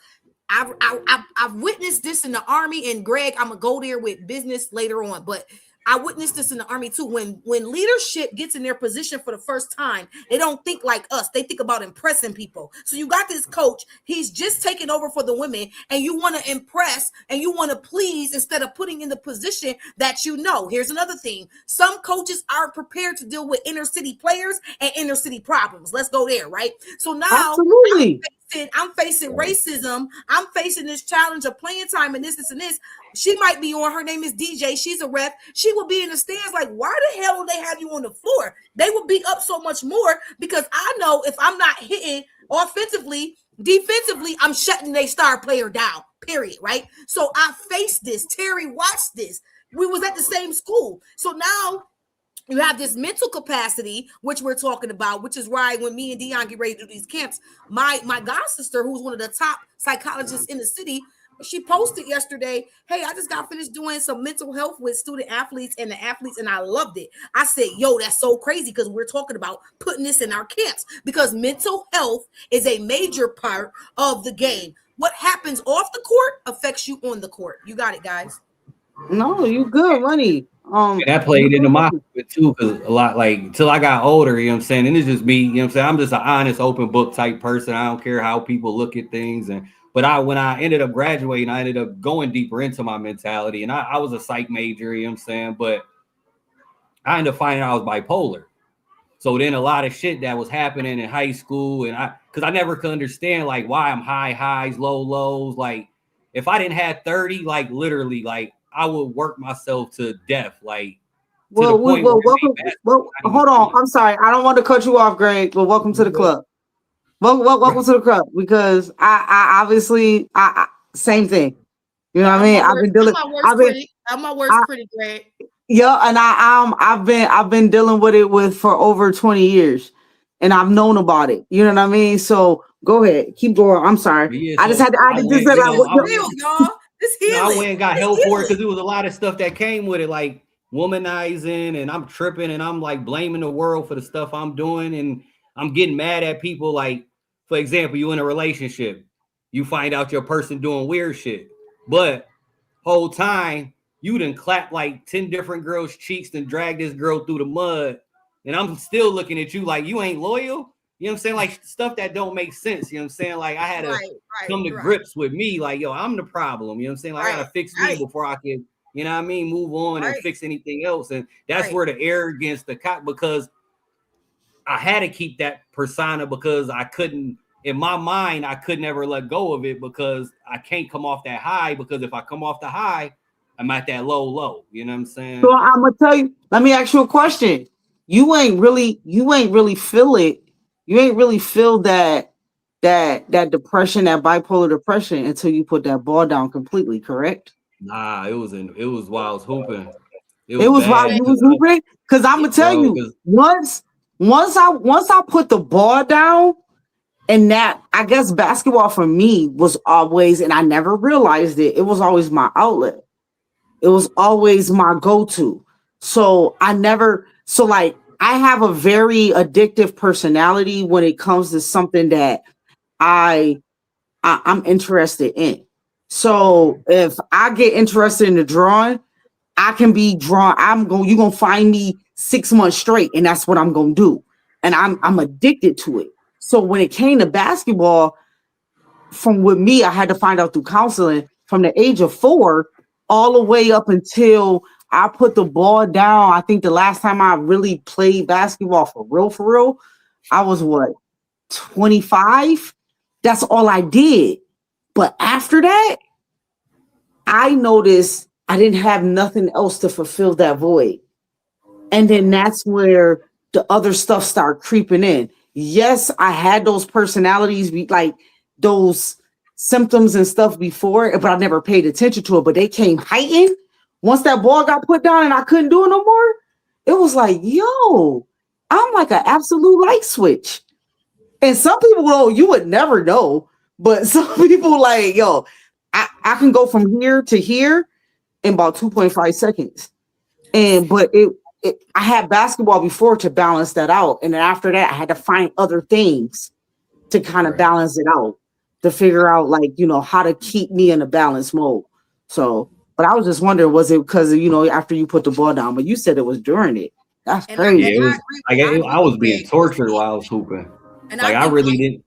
I've witnessed this in the Army, and Greg, I'm gonna go there with business later on, but I witnessed this in the Army too. When leadership gets in their position for the first time, they don't think like us. They think about impressing people. So you got this coach, he's just taking over for the women, and you want to impress and you want to please instead of putting in the position that you know. Here's another thing. Some coaches are prepared to deal with inner city players and inner city problems. Let's go there, right? So now absolutely. I'm facing racism. I'm facing this challenge of playing time and this and this. She might be on. Her name is DJ. She's a ref. She will be in the stands like, why the hell would they have you on the floor? They will be up so much more, because I know if I'm not hitting offensively, defensively, I'm shutting their star player down, period, right? So I faced this. Terry watched this. We was at the same school. So now you have this mental capacity, which we're talking about, which is why when me and Dion get ready to do these camps, my god sister, who's one of the top psychologists in the city, she posted yesterday, hey, I just got finished doing some mental health with student athletes and the athletes, and I loved it. I said, yo, that's so crazy, because we're talking about putting this in our camps, because mental health is a major part of the game. What happens off the court affects you on the court. You got it, guys. No, you good, Money. That played into my too, because a lot, like, till I got older, you know what I'm saying? And it's just me, you know what I'm saying? I'm just an honest, open book type person. I don't care how people look at things. But when I ended up graduating, I ended up going deeper into my mentality. And I was a psych major, you know what I'm saying? But I ended up finding out I was bipolar. So then a lot of shit that was happening in high school, and because I never could understand like why I'm high highs, low lows. Like if I didn't have 30, like literally, like I would work myself to death. Like welcome. Hold on. I'm sorry. I don't want to cut you off, Greg, but welcome to the club. Welcome to the club, because I obviously same thing. You know what I mean? I've been dealing. I'm my worst critic, Greg. Yeah, and I've been dealing with it for over 20 years, and I've known about it. You know what I mean? So go ahead, keep going. I'm sorry. Yeah, so I just had to y'all. It's healing. I went and got help for it, because there was a lot of stuff that came with it. Like womanizing and I'm tripping and I'm like blaming the world for the stuff I'm doing and I'm getting mad at people. Like, for example, you in a relationship, you find out your person doing weird shit, but whole time you done clap like 10 different girls' cheeks and drag this girl through the mud, and I'm still looking at you like you ain't loyal. You know what I'm saying? Like stuff that don't make sense. You know what I'm saying? Like I had to come to grips with me. Like, yo, I'm the problem. You know what I'm saying? Like I gotta fix me before I can, you know what I mean, move on and fix anything else. And that's where the arrogance, the cop, because I had to keep that persona because I couldn't, in my mind, I could never let go of it because I can't come off that high, because if I come off the high, I'm at that low. You know what I'm saying? So I'm gonna tell you, let me ask you a question. You ain't really feel it. You ain't really feel that depression, that bipolar depression until you put that ball down completely, correct? Nah, it was while I was hooping. It was while you was hooping? Because I'm gonna tell you, once I put the ball down, and that, I guess basketball for me was always, and I never realized it, it was always my outlet. It was always my go-to. So I have a very addictive personality when it comes to something that I'm interested in. So if I get interested in the drawing, I can be drawn. You're gonna find me 6 months straight, and that's what I'm gonna do. And I'm addicted to it. So when it came to basketball, with me, I had to find out through counseling from the age of 4 all the way up until I put the ball down. I think the last time I really played basketball for real, I was 25. That's all I did. But after that, I noticed I didn't have nothing else to fulfill that void. And then that's where the other stuff started creeping in. Yes, I had those personalities, like those symptoms and stuff before, but I never paid attention to it. But they came heightened once that ball got put down and I couldn't do it no more. It was like, yo, I'm like an absolute light switch. And some people, though, you would never know. But some people like, yo, I can go from here to here in about 2.5 seconds. But I had basketball before to balance that out. And then after that, I had to find other things to kind of balance it out, to figure out, like, how to keep me in a balanced mode. So, but I was just wondering, was it because, after you put the ball down, but you said it was during it. That's crazy. Yeah, I was being tortured while I was hooping. And I really didn't.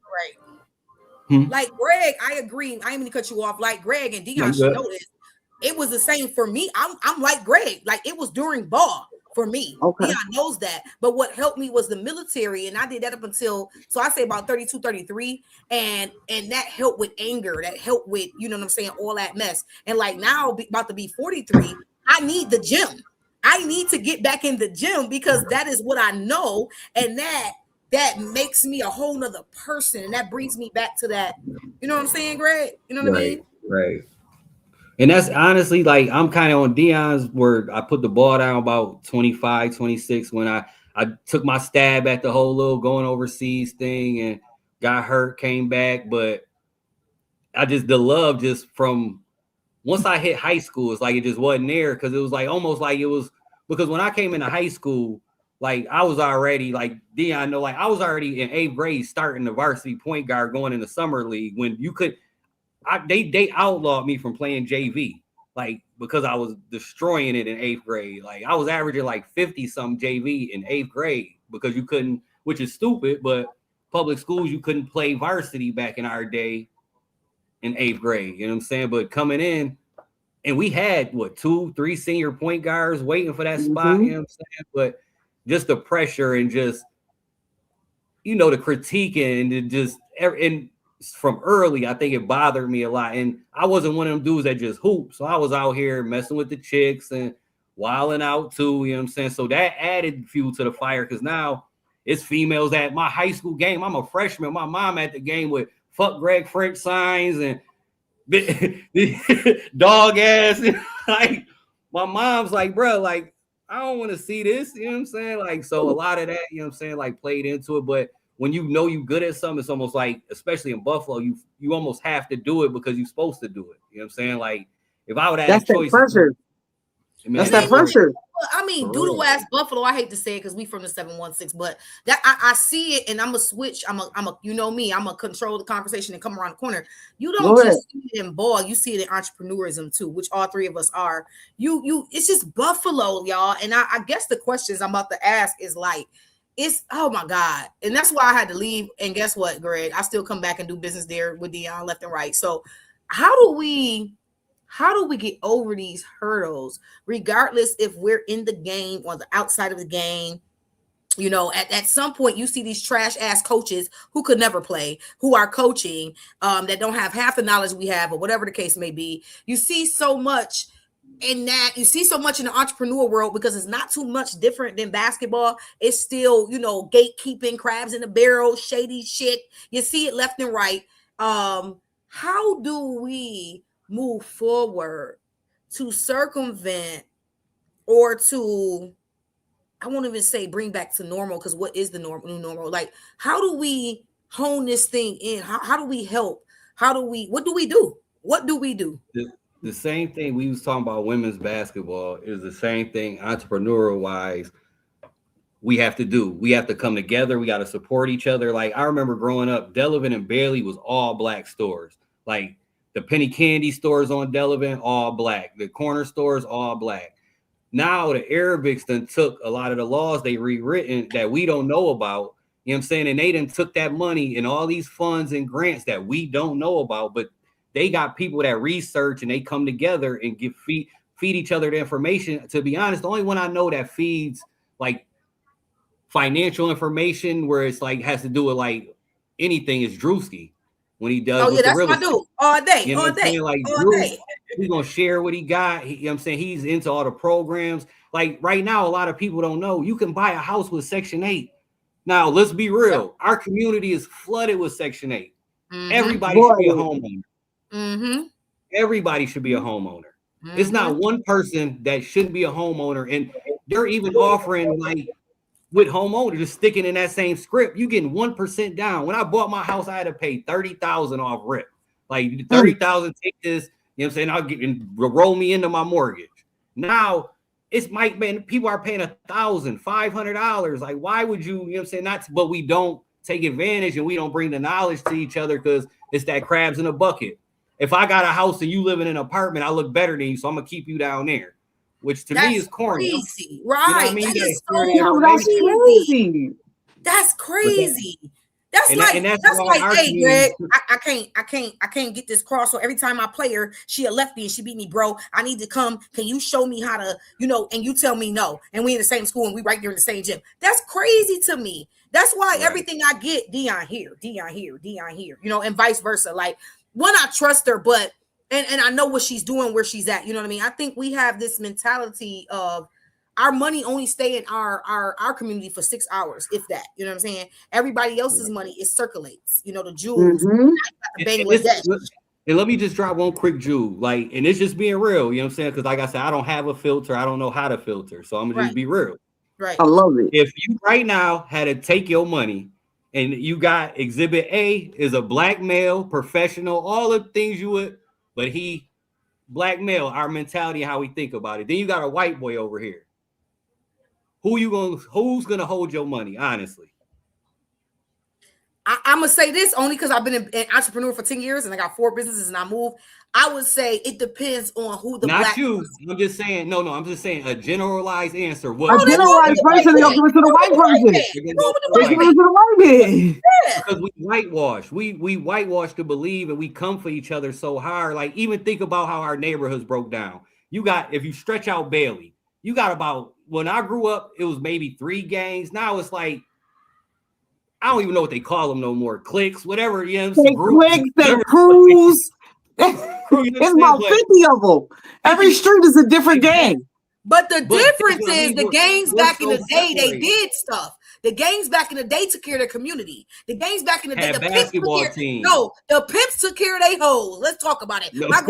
Like Greg, I agree. I ain't mean to cut you off. Like Greg and Dion should know this. It was the same for me. I'm like Greg. Like it was during ball for me. Okay. Dion knows that. But what helped me was the military, and I did that up until, so I say about 32, 33, and that helped with anger. That helped with, you know what I'm saying, all that mess. And like now, about to be 43, I need the gym. I need to get back in the gym because that is what I know, and that makes me a whole nother person, and that brings me back to that. You know what I'm saying, Greg? You know what I mean? Right. And that's honestly, like, I'm kind of on Dion's where I put the ball down about 25, 26 when I took my stab at the whole little going overseas thing and got hurt, came back. But the love just from once I hit high school, it's like it just wasn't there, because it was like almost like it was, because when I came into high school, like I was already, like Dion know, like I was already in 8th grade starting the varsity point guard going in the summer league when you could. They outlawed me from playing JV, like, because I was destroying it in 8th grade. Like I was averaging like 50 some JV in 8th grade because you couldn't, which is stupid, but public schools, you couldn't play varsity back in our day in 8th grade. You know what I'm saying? But coming in, and we had 2-3 senior point guards waiting for that spot. You know what I'm saying? But just the pressure and just, the critique and just and from early, I think it bothered me a lot. And I wasn't one of them dudes that just hoop. So I was out here messing with the chicks and wilding out too. You know what I'm saying? So that added fuel to the fire, because now it's females at my high school game. I'm a freshman. My mom at the game with "fuck Greg French" signs and dog ass. Like my mom's like, bro, like I don't want to see this. You know what I'm saying? Like, so a lot of that, you know what I'm saying, like played into it. But when you know you good at something, it's almost like, especially in Buffalo, you almost have to do it because you're supposed to do it. You know what I'm saying? Like if I would have a choice, Man, That's that pressure. I mean, For doodle real. ass Buffalo. I hate to say it because we from the 716, but that I see it, and I'm a switch. I'm a you know me. I'm a control the conversation and come around the corner. You don't Go ahead. just see it in ball. You see it in entrepreneurism too, which all three of us are. It's just Buffalo, y'all. And I guess the questions I'm about to ask is like, it's oh my god, and that's why I had to leave. And guess what, Greg? I still come back and do business there with Dion left and right. So how do we get over these hurdles, regardless if we're in the game or the outside of the game? You know, at some point you see these trash ass coaches who could never play, who are coaching, that don't have half the knowledge we have, or whatever the case may be. You see so much in that. You see so much in the entrepreneur world because it's not too much different than basketball. It's still, you know, gatekeeping, crabs in the barrel, shady shit. You see it left and right. How do we move forward to circumvent or to, I won't even say bring back to normal, because what is the new normal? Like, how do we hone this thing in? How do we help? What do we do? What do we do? The same thing we was talking about women's basketball is the same thing entrepreneurial wise we have to do. We have to come together. We got to support each other. Like, I remember growing up, Delavan and Bailey was all black stores. Like the penny candy stores on Delavan, all black. The corner stores, all black. Now the Arabics done took a lot of the laws they rewritten that we don't know about. You know what I'm saying? And they done took that money and all these funds and grants that we don't know about, but they got people that research and they come together and feed each other the information. To be honest, the only one I know that feeds like financial information where it's like has to do with like anything is Drewski when he does. Oh yeah, that's my dude. All day, you know all day, like all Drew, day. He's gonna share what he got. You know what I'm saying? He's into all the programs. Like right now, a lot of people don't know you can buy a house with Section 8. Now, let's be real. Our community is flooded with Section 8. Mm-hmm. Everybody should be a homeowner. Mm-hmm. Everybody should be a homeowner. Mm-hmm. It's not one person that shouldn't be a homeowner. And they're even offering like with homeowners, just sticking in that same script, you getting 1% down. When I bought my house, I had to pay $30,000 off rip. Like $30,000, take this, you know what I'm saying? I'll get and roll me into my mortgage. Now it's might man, people are paying $1,500. Like, why would you know what I'm saying? But we don't take advantage and we don't bring the knowledge to each other because it's that crabs in a bucket. If I got a house and you live in an apartment, I look better than you, so I'm gonna keep you down there. Which to me is corny. Crazy. Right. You know what I mean? That's crazy. That's like, hey, Greg, I can't get this cross. So every time I play her, she a lefty and she beat me, bro. I need to come. Can you show me how to, you know, and you tell me no. And we in the same school and we right there in the same gym. That's crazy to me. That's why everything I get, Dion here, you know, and vice versa. Like, one, I trust her, but and I know what she's doing, where she's at. You know what I mean? I think we have this mentality of our money only stay in our community for 6 hours, if that. You know what I'm saying? Everybody else's money, it circulates. You know, the jewels. And let me just drop one quick jewel. Like, and it's just being real. You know what I'm saying? Because like I said, I don't have a filter. I don't know how to filter. So I'm gonna just be real. Right. I love it. If you right now had to take your money and you got Exhibit A is a black male, professional, all the things you would, but he black male, our mentality, how we think about it. Then you got a white boy over here. Who's gonna hold your money, honestly? I'm gonna say this only because I've been an entrepreneur for 10 years and I got 4 businesses and I move. I would say it depends on who the not you. Person. I'm just saying, no, I'm just saying a generalized answer. What a generalized person, they'll give it to the white person. They give it to the white man. Because we whitewash. We whitewash to believe and we come for each other so hard. Like, even think about how our neighborhoods broke down. You got, if you stretch out Bailey, you got about, when I grew up, it was maybe 3 gangs. Now it's like, I don't even know what they call them no more. Cliques, whatever. You know what I'm saying? They crews. It's about 50 of them. Every street is a different gang. But the difference is the gangs back in the day, they did stuff. The gangs back in the day took care of their community. The gangs back in the day, the pimps took care of their hoes. Let's talk about it. My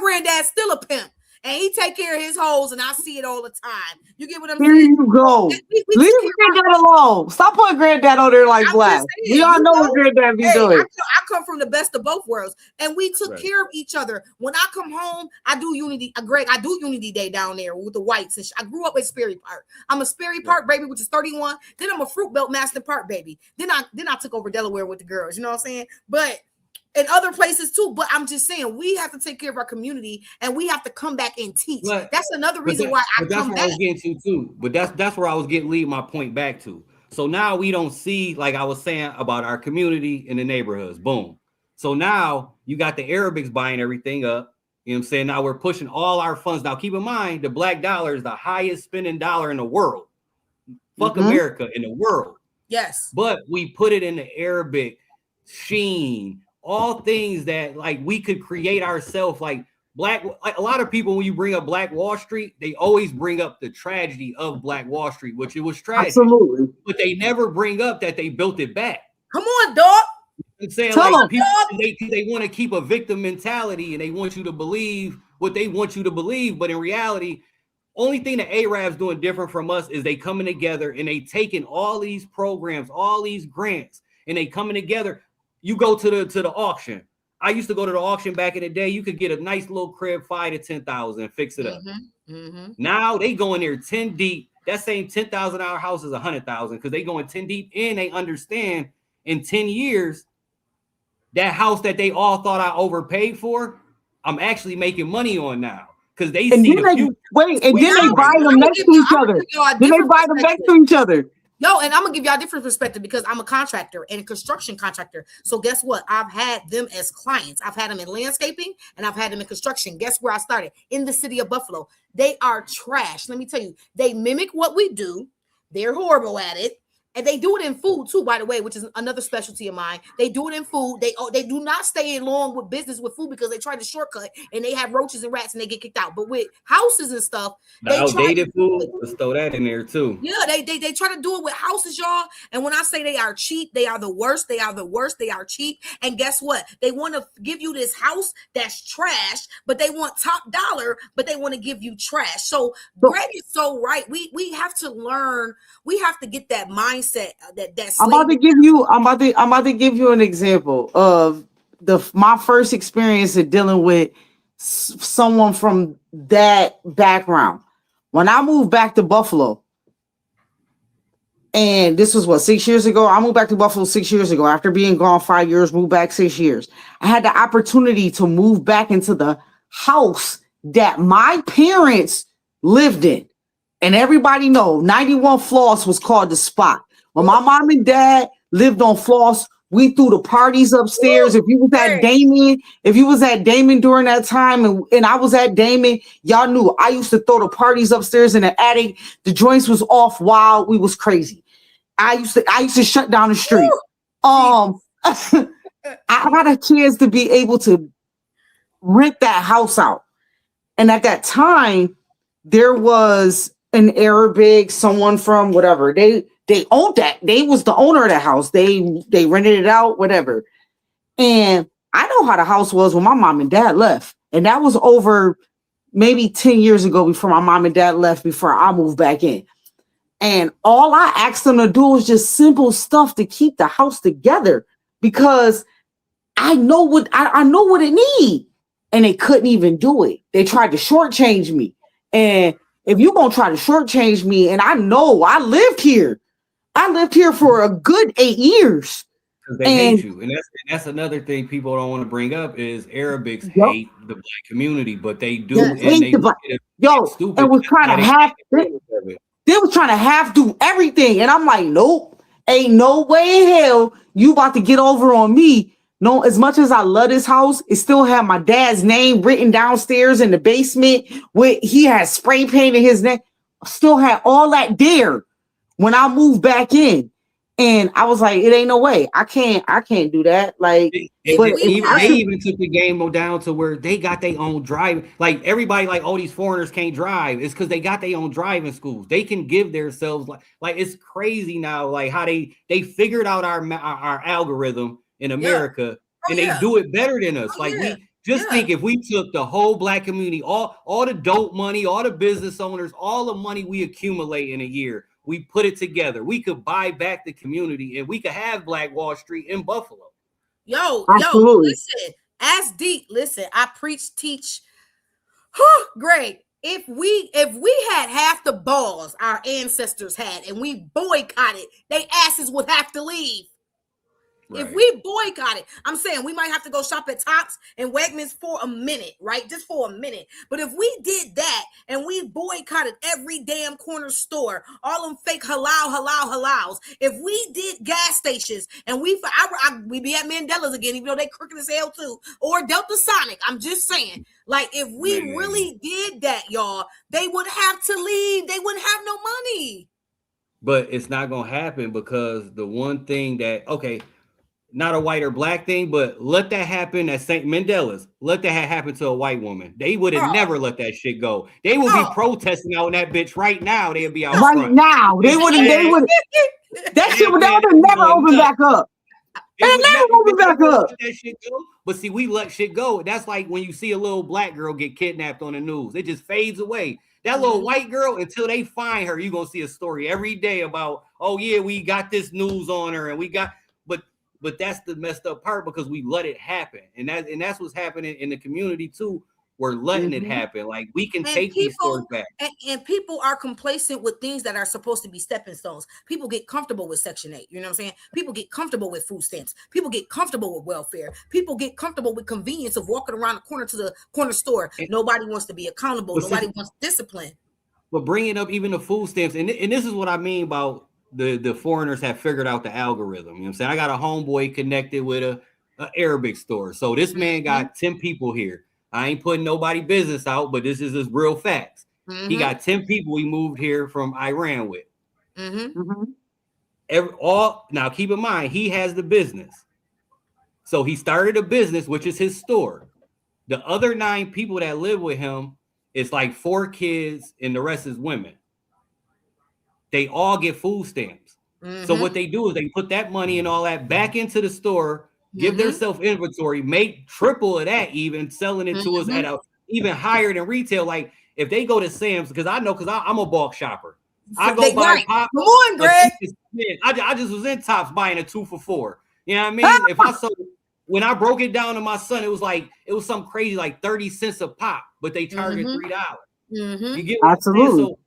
granddad's still a pimp. and he take care of his hoes, and I see it all the time. You get what I'm Here saying? you go. We Leave took care of granddad alone. Stop putting granddad on there like I'm black. just We saying, all you know know, what granddad be hey, doing. I come from the best of both worlds, and we took Right. care of each other. When I come home, I do Unity. Greg, I do Unity Day down there with the whites. And I grew up in Sperry Park. I'm a Sperry Park baby, which is 31. Then I'm a Fruit Belt Master Park baby. Then I took over Delaware with the girls. You know what I'm saying? But in other places too. But I'm just saying we have to take care of our community, and we have to come back and teach. That's another reason why I that's come where back. I was getting to too. But that's where I was getting lead my point back to. So now we don't see, like I was saying about our community in the neighborhoods. Boom. So now you got the Arabics buying everything up. You know what I'm saying? Now we're pushing all our funds. Now keep in mind, the black dollar is the highest spending dollar in the world. Fuck America in the world. Yes. But we put it in the Arabic, Sheen, all things that like we could create ourselves. Like black, like a lot of people, when you bring up Black Wall Street, they always bring up the tragedy of Black Wall Street, which it was tragic. Absolutely. But they never bring up that they built it back. Come on, dog. I'm saying Tell like them. people, they want to keep a victim mentality and they want you to believe what they want you to believe. But in reality, only thing the Arabs doing different from us is they coming together and they taking all these programs, all these grants, and they coming together. You go to the auction. I used to go to the auction back in the day. You could get a nice little crib, 5 to 10,000, fix it up. Now they go in there 10 deep. That same $10,000 house is 100,000 because they going 10 deep and they understand in 10 years that house that they all thought I overpaid for, I'm actually making money on now because they see the future. Wait, and then they buy them next to each other. Then they buy them next to each other. Yo, and I'm gonna give y'all a different perspective because I'm a contractor and a construction contractor. So guess what? I've had them as clients. I've had them in landscaping and I've had them in construction. Guess where I started? In the city of Buffalo. They are trash. Let me tell you, they mimic what we do. They're horrible at it. And they do it in food too, by the way, which is another specialty of mine. They do it in food. They do not stay along with business with food because they try to shortcut and they have roaches and rats and they get kicked out. But with houses and stuff, the outdated food, let's throw that in there too. Yeah, they try to do it with houses, y'all. And when I say they are cheap, they are the worst. They are the worst. They are cheap. And guess what? They want to give you this house that's trash, but they want top dollar, but they want to give you trash. So Greg is so right. We have to learn. We have to get that mindset. I'm about to give you an example of my first experience of dealing with someone from that background. When I moved back to Buffalo, and this was 6 years ago. I moved back to Buffalo 6 years ago. After being gone 5 years, moved back 6 years. I had the opportunity to move back into the house that my parents lived in. And everybody know 91 Floss was called the spot. When my mom and dad lived on Floss, we threw the parties upstairs. If you was at Damon during that time and I was at Damon, y'all knew I used to throw the parties upstairs in the attic. The joints was off wild. We was crazy. I used to shut down the street. I got a chance to be able to rent that house out. And at that time, there was an Arabic, someone from whatever. They owned that. They was the owner of the house. They rented it out, whatever. And I know how the house was when my mom and dad left. And that was over maybe 10 years ago before my mom and dad left, before I moved back in. And all I asked them to do was just simple stuff to keep the house together because I know what it needs. And they couldn't even do it. They tried to shortchange me. And if you're going to try to shortchange me, and I know I lived here for a good 8 years. Because they hate you. And that's another thing people don't want to bring up is Arabics hate the black community, but they do. And they was trying to half do everything. And I'm like, nope, ain't no way in hell you about to get over on me. No, as much as I love this house, it still had my dad's name written downstairs in the basement. He had spray painted his name. Still had all that there when I moved back in. And I was like, it ain't no way. I can't do that. Like, they even took the game down to where they got their own drive. Like everybody, like, oh, these foreigners can't drive. It's because they got their own driving schools. They can give themselves like it's crazy now. Like how they figured out our algorithm in America, and they do it better than us. Just think if we took the whole black community, all the dope money, all the business owners, all the money we accumulate in a year, we put it together. We could buy back the community and we could have Black Wall Street in Buffalo. Yo, Absolutely. listen, ask deep. Listen, I preach, teach. Greg, if we had half the balls our ancestors had and we boycotted, they asses would have to leave. Right. If we boycott it, I'm saying we might have to go shop at Tops and Wegmans for a minute, right? Just for a minute. But if we did that and we boycotted every damn corner store, all them fake halals, if we did gas stations and we be at Mandela's again, even though they crooked as hell too, or Delta Sonic, I'm just saying, like if we really did that, y'all, they would have to leave. They wouldn't have no money. But it's not going to happen because the one thing that, not a white or black thing, but let that happen at St. Mandela's. Let that happen to a white woman. They would have never let that shit go. They would be protesting out in that bitch right now. They'd be out right front. Now. They would that shit would never open back up. It never open back up. That shit go. But see, we let shit go. That's like when you see a little black girl get kidnapped on the news. It just fades away. That little white girl, until they find her, you're going to see a story every day about, oh yeah, we got this news on her and we got... But that's the messed up part because we let it happen. And that's what's happening in the community too. We're letting it happen. Like we can take these stores back. And people are complacent with things that are supposed to be stepping stones. People get comfortable with Section 8. You know what I'm saying? People get comfortable with food stamps. People get comfortable with welfare. People get comfortable with convenience of walking around the corner to the corner store. Nobody wants to be accountable. Nobody wants discipline. But bringing up even the food stamps, and this is what I mean about the foreigners have figured out the algorithm. You know what I'm saying? I got a homeboy connected with a Arabic store. So this man got 10 people here. I ain't putting nobody business out, but this is his real facts. He got 10 people he moved here from Iran with. Now keep in mind, he has the business. So he started a business, which is his store. The other 9 people that live with him, it's like 4 kids and the rest is women. They all get food stamps. So what they do is they put that money and all that back into the store, give themselves inventory, make triple of that, even selling it to us at a even higher than retail. Like if they go to Sam's, because I'm a bulk shopper. I go buy pop. Come on, Greg. I just was in Tops buying a 2 for $4. You know what I mean? If I sold, when I broke it down to my son, it was something crazy, like 30 cents a pop, but they charged $3. You get what absolutely. I'm saying? So,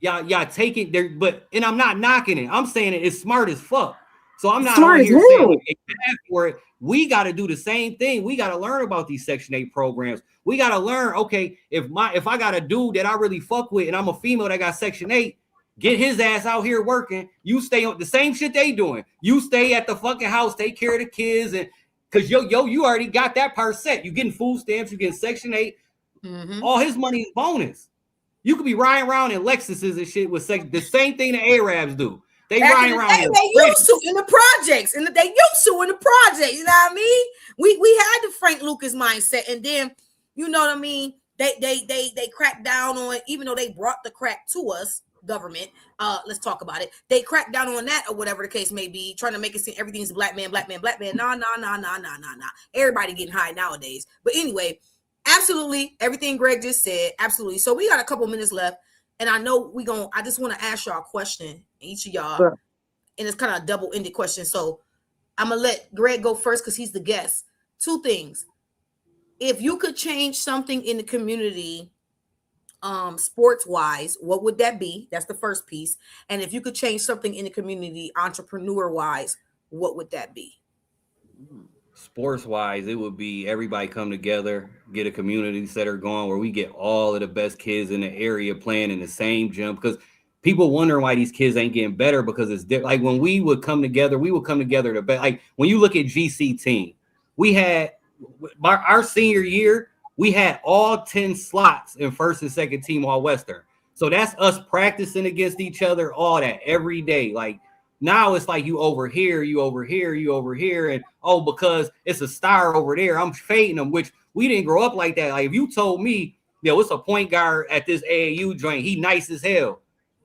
y'all take it there, and I'm not knocking it. I'm saying it's smart as fuck. So I'm not out here saying for it. We got to do the same thing. We got to learn about these Section 8 programs. We got to learn, if I got a dude that I really fuck with and I'm a female that got Section 8, get his ass out here working. You stay on the same shit they doing. You stay at the fucking house, take care of the kids, and because you already got that part set. You getting food stamps, you getting Section 8. All his money is bonus. You could be riding around in Lexuses and shit with the same thing the Arabs do. They ride around. They used to in the projects, You know what I mean? We had the Frank Lucas mindset, and then you know what I mean. They cracked down on, even though they brought the crack to us, government. Let's talk about it. They cracked down on that, or whatever the case may be, trying to make it seem everything's black man. Nah. Everybody getting high nowadays. But anyway. Absolutely. Everything Greg just said. Absolutely. So we got a couple minutes left. And I know I just want to ask y'all a question, each of y'all. Sure. And it's kind of a double-ended question. So I'm going to let Greg go first because he's the guest. 2 things. If you could change something in the community, sports-wise, what would that be? That's the first piece. And if you could change something in the community, entrepreneur-wise, what would that be? Sports-wise, it would be everybody come together, get a community center going where we get all of the best kids in the area playing in the same gym. Because people wonder why these kids ain't getting better, because it's like when we would come together to bet. Like when you look at GC team, we had our senior year, we had all 10 slots in first and second team all Western. So that's us practicing against each other, all that every day. Like now it's like you over here. And because it's a star over there, I'm fading them, which we didn't grow up like that. Like if you told me, it's a point guard at this AAU joint, he nice as hell,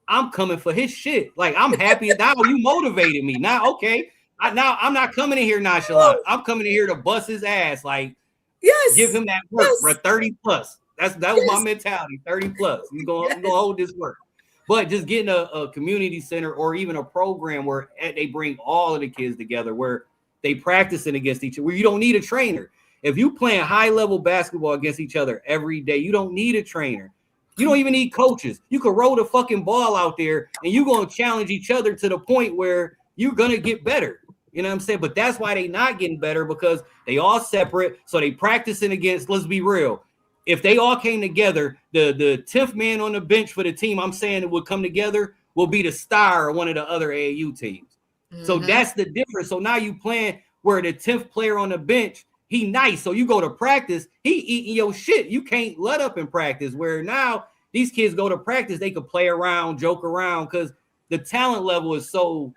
I'm coming for his shit. Like I'm happy now. You motivated me. Now, okay. I'm not coming in here nonchalant. I'm coming in here to bust his ass. Like Yes. Give him that work, Yes. bro. 30 plus. That was my mentality. 30 plus. You gonna hold this work. But just getting a community center or even a program where they bring all of the kids together, where they practicing against each other, where you don't need a trainer. If you playing high level basketball against each other every day, you don't need a trainer. You don't even need coaches. You can roll the fucking ball out there and you're going to challenge each other to the point where you're going to get better. You know what I'm saying? But that's why they not getting better, because they all separate. So they practicing against, let's be real. If they all came together, the 10th man on the bench for the team, I'm saying it would come together, will be the star of one of the other AAU teams. Mm-hmm. So that's the difference. So now you playing where the 10th player on the bench, he nice. So you go to practice, he eating your shit. You can't let up in practice, where now these kids go to practice, they could play around, joke around, because the talent level is so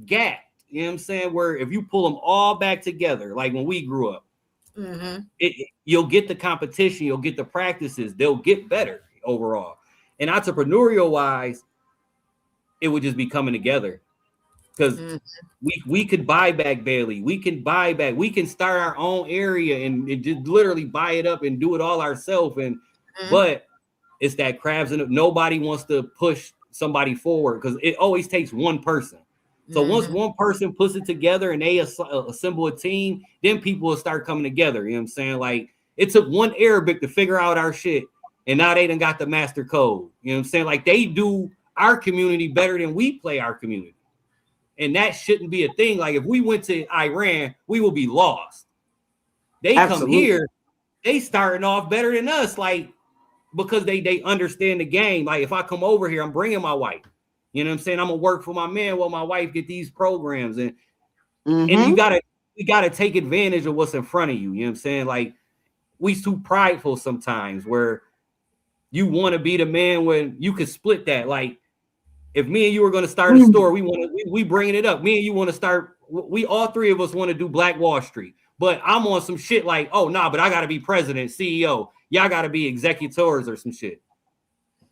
gapped. You know what I'm saying? Where if you pull them all back together, like when we grew up, mm-hmm. You'll get the competition, you'll get the practices, they'll get better overall. And entrepreneurial wise, it would just be coming together. Because we could buy back Bailey, we can start our own area and just literally buy it up and do it all ourselves. And but it's that crabs and nobody wants to push somebody forward, because it always takes one person. So once one person puts it together and they assemble a team, then people will start coming together. You know what I'm saying? Like, it took one Arabic to figure out our shit, and now they done got the master code. You know what I'm saying? Like, they do our community better than we play our community. And that shouldn't be a thing. Like, if we went to Iran, we will be lost. They Absolutely. Come here, they starting off better than us, like, because they understand the game. Like, if I come over here, I'm bringing my wife. You know what I'm saying? I'm gonna work for my man while my wife get these programs, and you gotta take advantage of what's in front of you. You know what I'm saying? Like, we too prideful sometimes, where you want to be the man when you could split that. Like, if me and you were going to start a store, we bringing it up. Me and you want to start. We all three of us want to do Black Wall Street, but I'm on some shit like, oh nah, but I got to be president, CEO. Y'all got to be executors or some shit.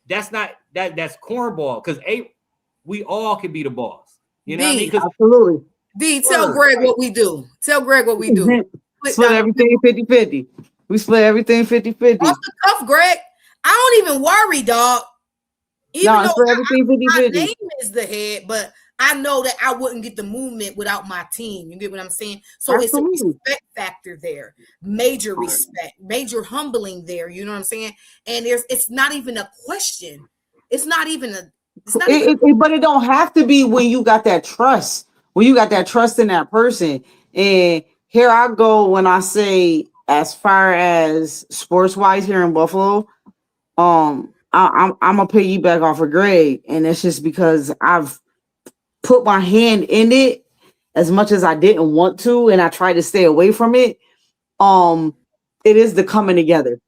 That's not that's cornball, because we all can be the boss. You know what I mean? Absolutely. D, tell Greg what we do. Tell Greg what we do. Split everything 50-50. We split everything 50-50. Off the cuff, Greg. I don't even worry, dog. Even though my name is the head, but I know that I wouldn't get the movement without my team. You get what I'm saying? So Absolutely. It's a respect factor there. Major respect, major humbling there. You know what I'm saying? And it's not even a question. It's not even a but it don't have to be when you got that trust. When you got that trust in that person. And here I go when I say, as far as sports wise here in Buffalo, I'm gonna piggyback off of Greg, and it's just because I've put my hand in it as much as I didn't want to, and I tried to stay away from it. It is the coming together.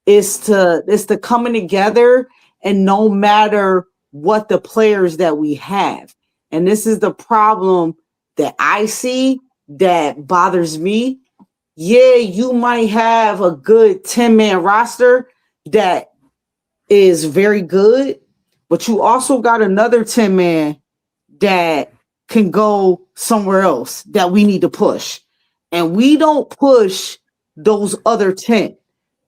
It's the coming together, and no matter what the players that we have, and this is the problem that I see that bothers me. Yeah, you might have a good 10-man roster that is very good, but you also got another 10-man that can go somewhere else that we need to push. And we don't push those other 10,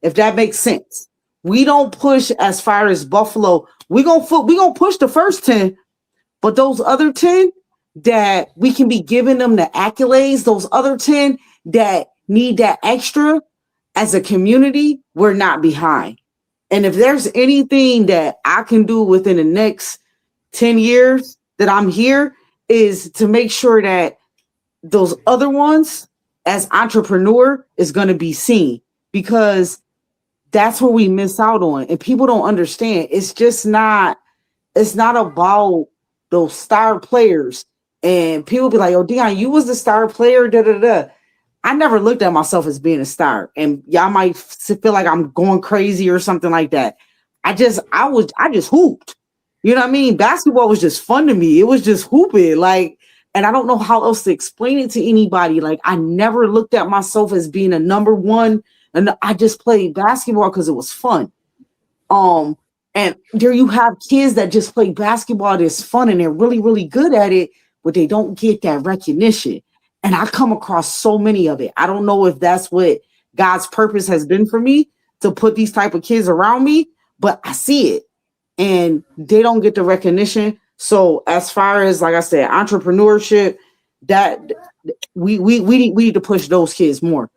if that makes sense. We don't push as far as Buffalo. We're gonna push the first 10, but those other 10 that we can be giving them the accolades, those other 10 that need that extra as a community, we're not behind. And if there's anything that I can do within the next 10 years that I'm here, is to make sure that those other ones as entrepreneur is going to be seen, because that's what we miss out on. And people don't understand. It's not about those star players. And people be like, oh, Dion, you was the star player, da-da-da. I never looked at myself as being a star, and y'all might feel like I'm going crazy or something like that. I just hooped. You know what I mean? Basketball was just fun to me. It was just hooping, like, and I don't know how else to explain it to anybody. Like, I never looked at myself as being a number one, and I just played basketball because it was fun. And there you have kids that just play basketball that's fun and they're really, really good at it, but they don't get that recognition. And I come across so many of it. I don't know if that's what God's purpose has been for me to put these type of kids around me, but I see it and they don't get the recognition. So as far as, like I said, entrepreneurship, that we need to push those kids more.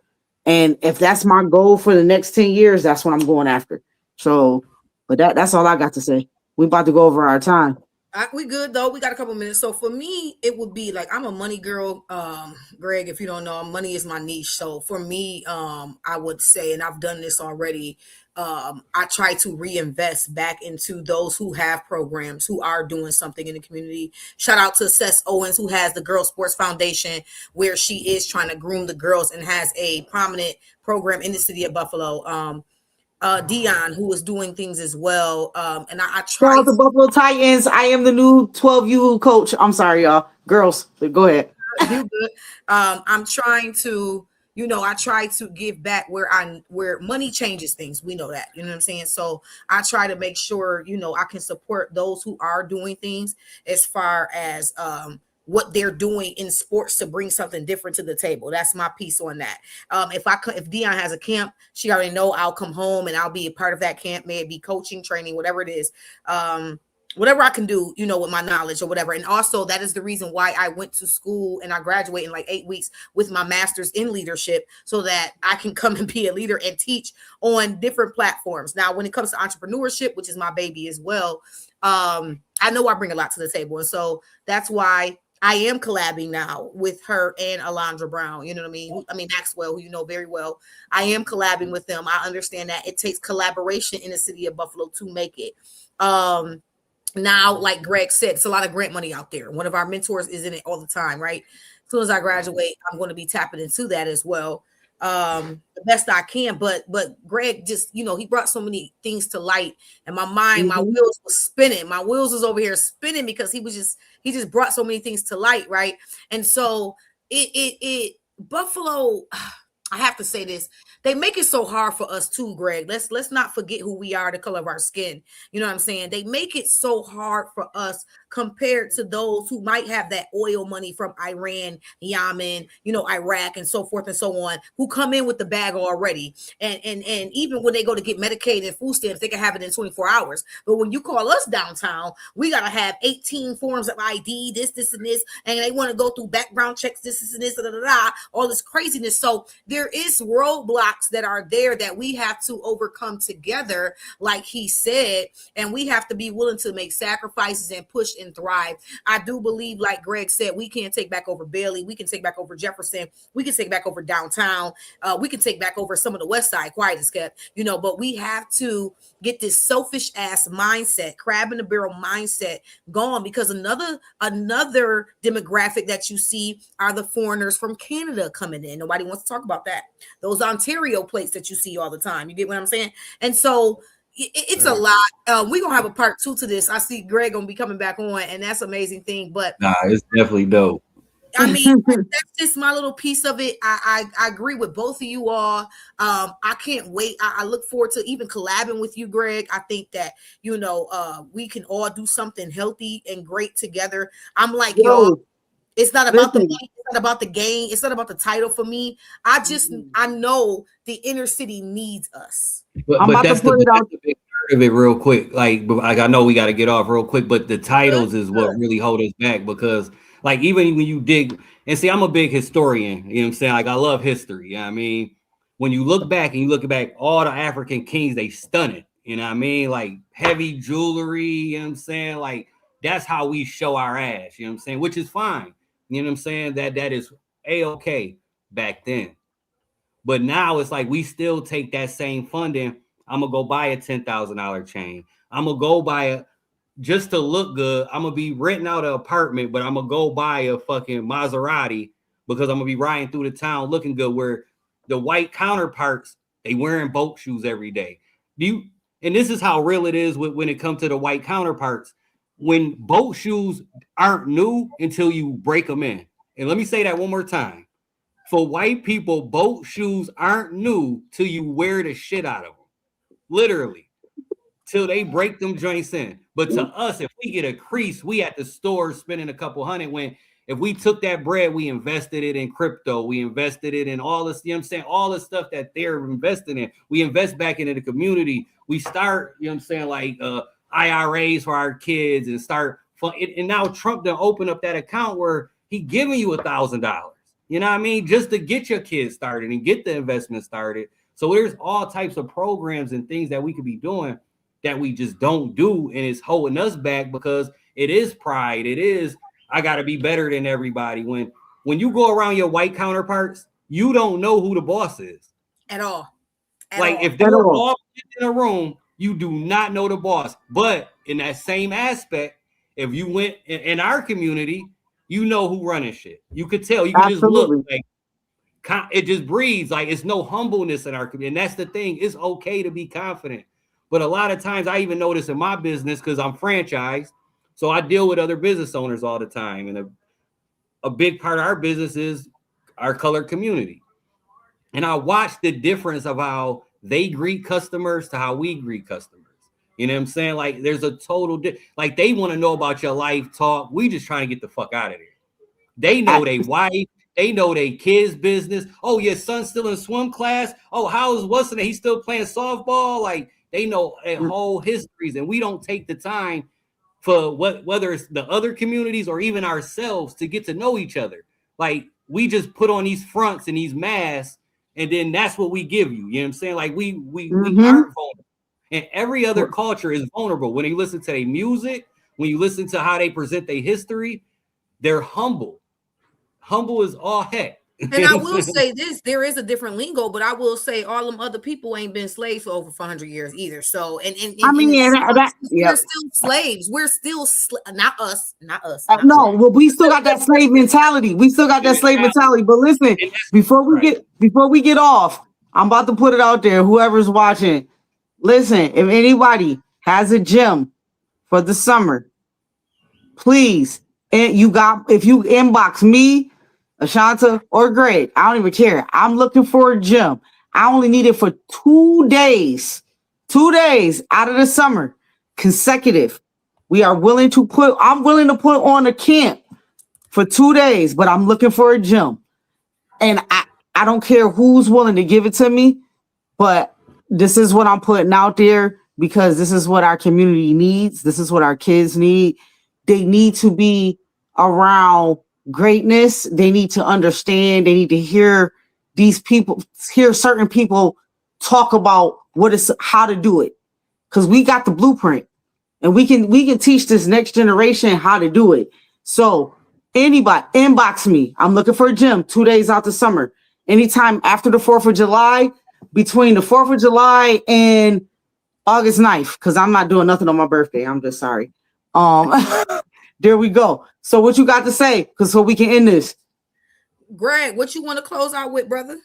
And if that's my goal for the next 10 years, that's what I'm going after. So, but that's all I got to say. We about to go over our time. We good though. We got a couple minutes. So for me, it would be like, I'm a money girl. Greg, if you don't know, money is my niche. So for me, I would say, and I've done this already, I try to reinvest back into those who have programs, who are doing something in the community. Shout out to Seth Owens, who has the Girl Sports Foundation, where she is trying to groom the girls and has a prominent program in the city of Buffalo. Dion, who was doing things as well. And I try. Shout out to Buffalo Titans. I am the new 12U coach. I'm sorry, y'all. Girls, go ahead. You good. I'm trying to, I try to give back where money changes things. We know that, you know what I'm saying? So I try to make sure, I can support those who are doing things as far as what they're doing in sports to bring something different to the table. That's my piece on that. If Dion has a camp, she already know I'll come home and I'll be a part of that camp, may it be coaching, training, whatever it is. Whatever I can do, with my knowledge or whatever. And also that is the reason why I went to school and I graduate in like 8 weeks with my master's in leadership, so that I can come and be a leader and teach on different platforms. Now, when it comes to entrepreneurship, which is my baby as well, I know I bring a lot to the table. And so that's why I am collabing now with her and Alondra Brown. You know what I mean? Maxwell, who you know very well. I am collabing with them. I understand that it takes collaboration in the city of Buffalo to make it. Now, like Greg said, it's a lot of grant money out there. One of our mentors is in it all the time, right? As soon as I graduate, I'm going to be tapping into that as well. The best I can, but Greg just, he brought so many things to light, and my mind, my wheels was spinning. My wheels was over here spinning because he just brought so many things to light, right? And so it Buffalo, I have to say this, they make it so hard for us too, Greg. Let's not forget who we are, the color of our skin. You know what I'm saying? They make it so hard for us compared to those who might have that oil money from Iran, Yemen, Iraq, and so forth and so on, who come in with the bag already. And even when they go to get Medicaid and food stamps, they can have it in 24 hours. But when you call us downtown, we got to have 18 forms of ID, this, and this, and they want to go through background checks, this, and this, all this craziness. So there is roadblocks that are there that we have to overcome together, like he said, and we have to be willing to make sacrifices and push and thrive. I do believe, like Greg said, we can't take back over Bailey, we can take back over Jefferson, we can take back over downtown, we can take back over some of the west side, quiet as kept, but we have to get this selfish ass mindset, crab in the barrel mindset gone, because another demographic that you see are the foreigners from Canada coming in. Nobody wants to talk about that. Those Ontario plates that you see all the time. You get what I'm saying? And so it's a lot. We're going to have a part 2 to this. I see Greg going to be coming back on, and that's an amazing thing. But it's definitely dope. I mean, that's just my little piece of it. I agree with both of you all. I can't wait. I look forward to even collabing with you, Greg. I think that, we can all do something healthy and great together. I'm like, y'all, it's not about the money. It's not about the gain. It's not about the title for me. I know the inner city needs us. But that's the big part of it real quick. Like I know we got to get off real quick, but the titles is what really hold us back, because like even when you dig and see, I'm a big historian, you know what I'm saying? Like I love history. You know what I mean? When you look back all the African kings, they stunted, you know what I mean? Like heavy jewelry, you know what I'm saying? Like that's how we show our ass, you know what I'm saying? Which is fine. You know what I'm saying? That is A-okay back then. But now it's like we still take that same funding. I'm gonna go buy a $10,000 chain. I'm gonna go buy just to look good. I'm gonna be renting out an apartment, but I'm gonna go buy a fucking Maserati because I'm gonna be riding through the town looking good. Where the white counterparts, they wearing boat shoes every day. And this is how real it is when it comes to the white counterparts. When boat shoes aren't new until you break them in. And let me say that one more time. For white people, boat shoes aren't new till you wear the shit out of them. Literally. Till they break them joints in. But to us, if we get a crease, we at the store spending a couple hundred, when if we took that bread, we invested it in crypto, we invested it in all this, you know what I'm saying? All the stuff that they're investing in, we invest back into the community. We start, you know what I'm saying, like IRAs for our kids and start fun. And now Trump done open up that account where he giving you $1,000. You know what I mean? Just to get your kids started and get the investment started. So there's all types of programs and things that we could be doing that we just don't do, and it's holding us back because it is pride. It is, I got to be better than everybody. When you go around your white counterparts, you don't know who the boss is at all. If they're all in a room, you do not know the boss. But in that same aspect, if you went in our community, you know who running shit. You could tell. You can just look like it just breathes. Like it's no humbleness in our community. And that's the thing. It's okay to be confident. But a lot of times I even notice in my business because I'm franchised. So I deal with other business owners all the time. And a big part of our business is our colored community. And I watch the difference of how they greet customers to how we greet customers. You know what I'm saying? Like there's a total, like they want to know about your life talk. We just trying to get the fuck out of there. They know they wife. They know they kids' business. Oh, your son's still in swim class. Oh, what's it? He's still playing softball. Like they know a whole histories, and we don't take the time for whether it's the other communities or even ourselves to get to know each other. Like we just put on these fronts and these masks, and then that's what we give you. You know what I'm saying? Like we aren't vulnerable, and every other culture is vulnerable. When you listen to their music, when you listen to how they present their history, they're humble. Humble is all heck. And I will say this, there is a different lingo, but I will say all them other people ain't been slaves for over 400 years either. So, we're still slaves. We're still, not us. Well, we still got that slave mentality. But listen, before we get off, I'm about to put it out there. Whoever's watching, listen, if anybody has a gym for the summer, please, if you inbox me, Ashanta or Greg, I don't even care. I'm looking for a gym. I only need it for 2 days. 2 days out of the summer, consecutive. I'm willing to put on a camp for 2 days, but I'm looking for a gym. And I don't care who's willing to give it to me, but this is what I'm putting out there because this is what our community needs. This is what our kids need. They need to be around greatness. They need to understand. They need to hear certain people talk about how to do it, because we got the blueprint and we can teach this next generation how to do it. So anybody inbox me. I'm looking for a gym 2 days out the summer. Anytime after the 4th of July, between the 4th of July and August 9th, because I'm not doing nothing on my birthday. I'm just sorry. There we go. So what you got to say? So we can end this. Greg, what you want to close out with, brother?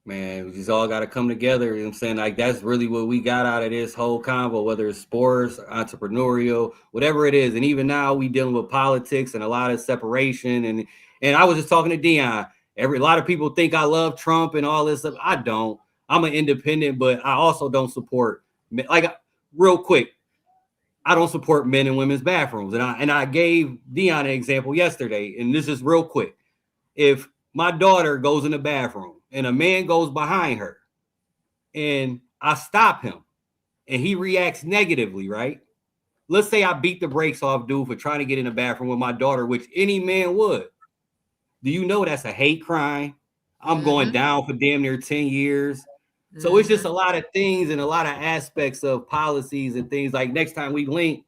Man, we just all got to come together. You know what I'm saying? Like, that's really what we got out of this whole convo, whether it's sports, entrepreneurial, whatever it is. And even now we dealing with politics and a lot of separation. And I was just talking to Dion. A lot of people think I love Trump and all this stuff. I don't. I'm an independent, but I also don't support, like, real quick, I don't support men and women's bathrooms. And I gave Dion an example yesterday, and this is real quick. If my daughter goes in the bathroom and a man goes behind her and I stop him and he reacts negatively, right? Let's say I beat the brakes off dude for trying to get in the bathroom with my daughter, which any man would. Do you know that's a hate crime? I'm going down for damn near 10 years. So it's just a lot of things and a lot of aspects of policies and things. Like next time we link,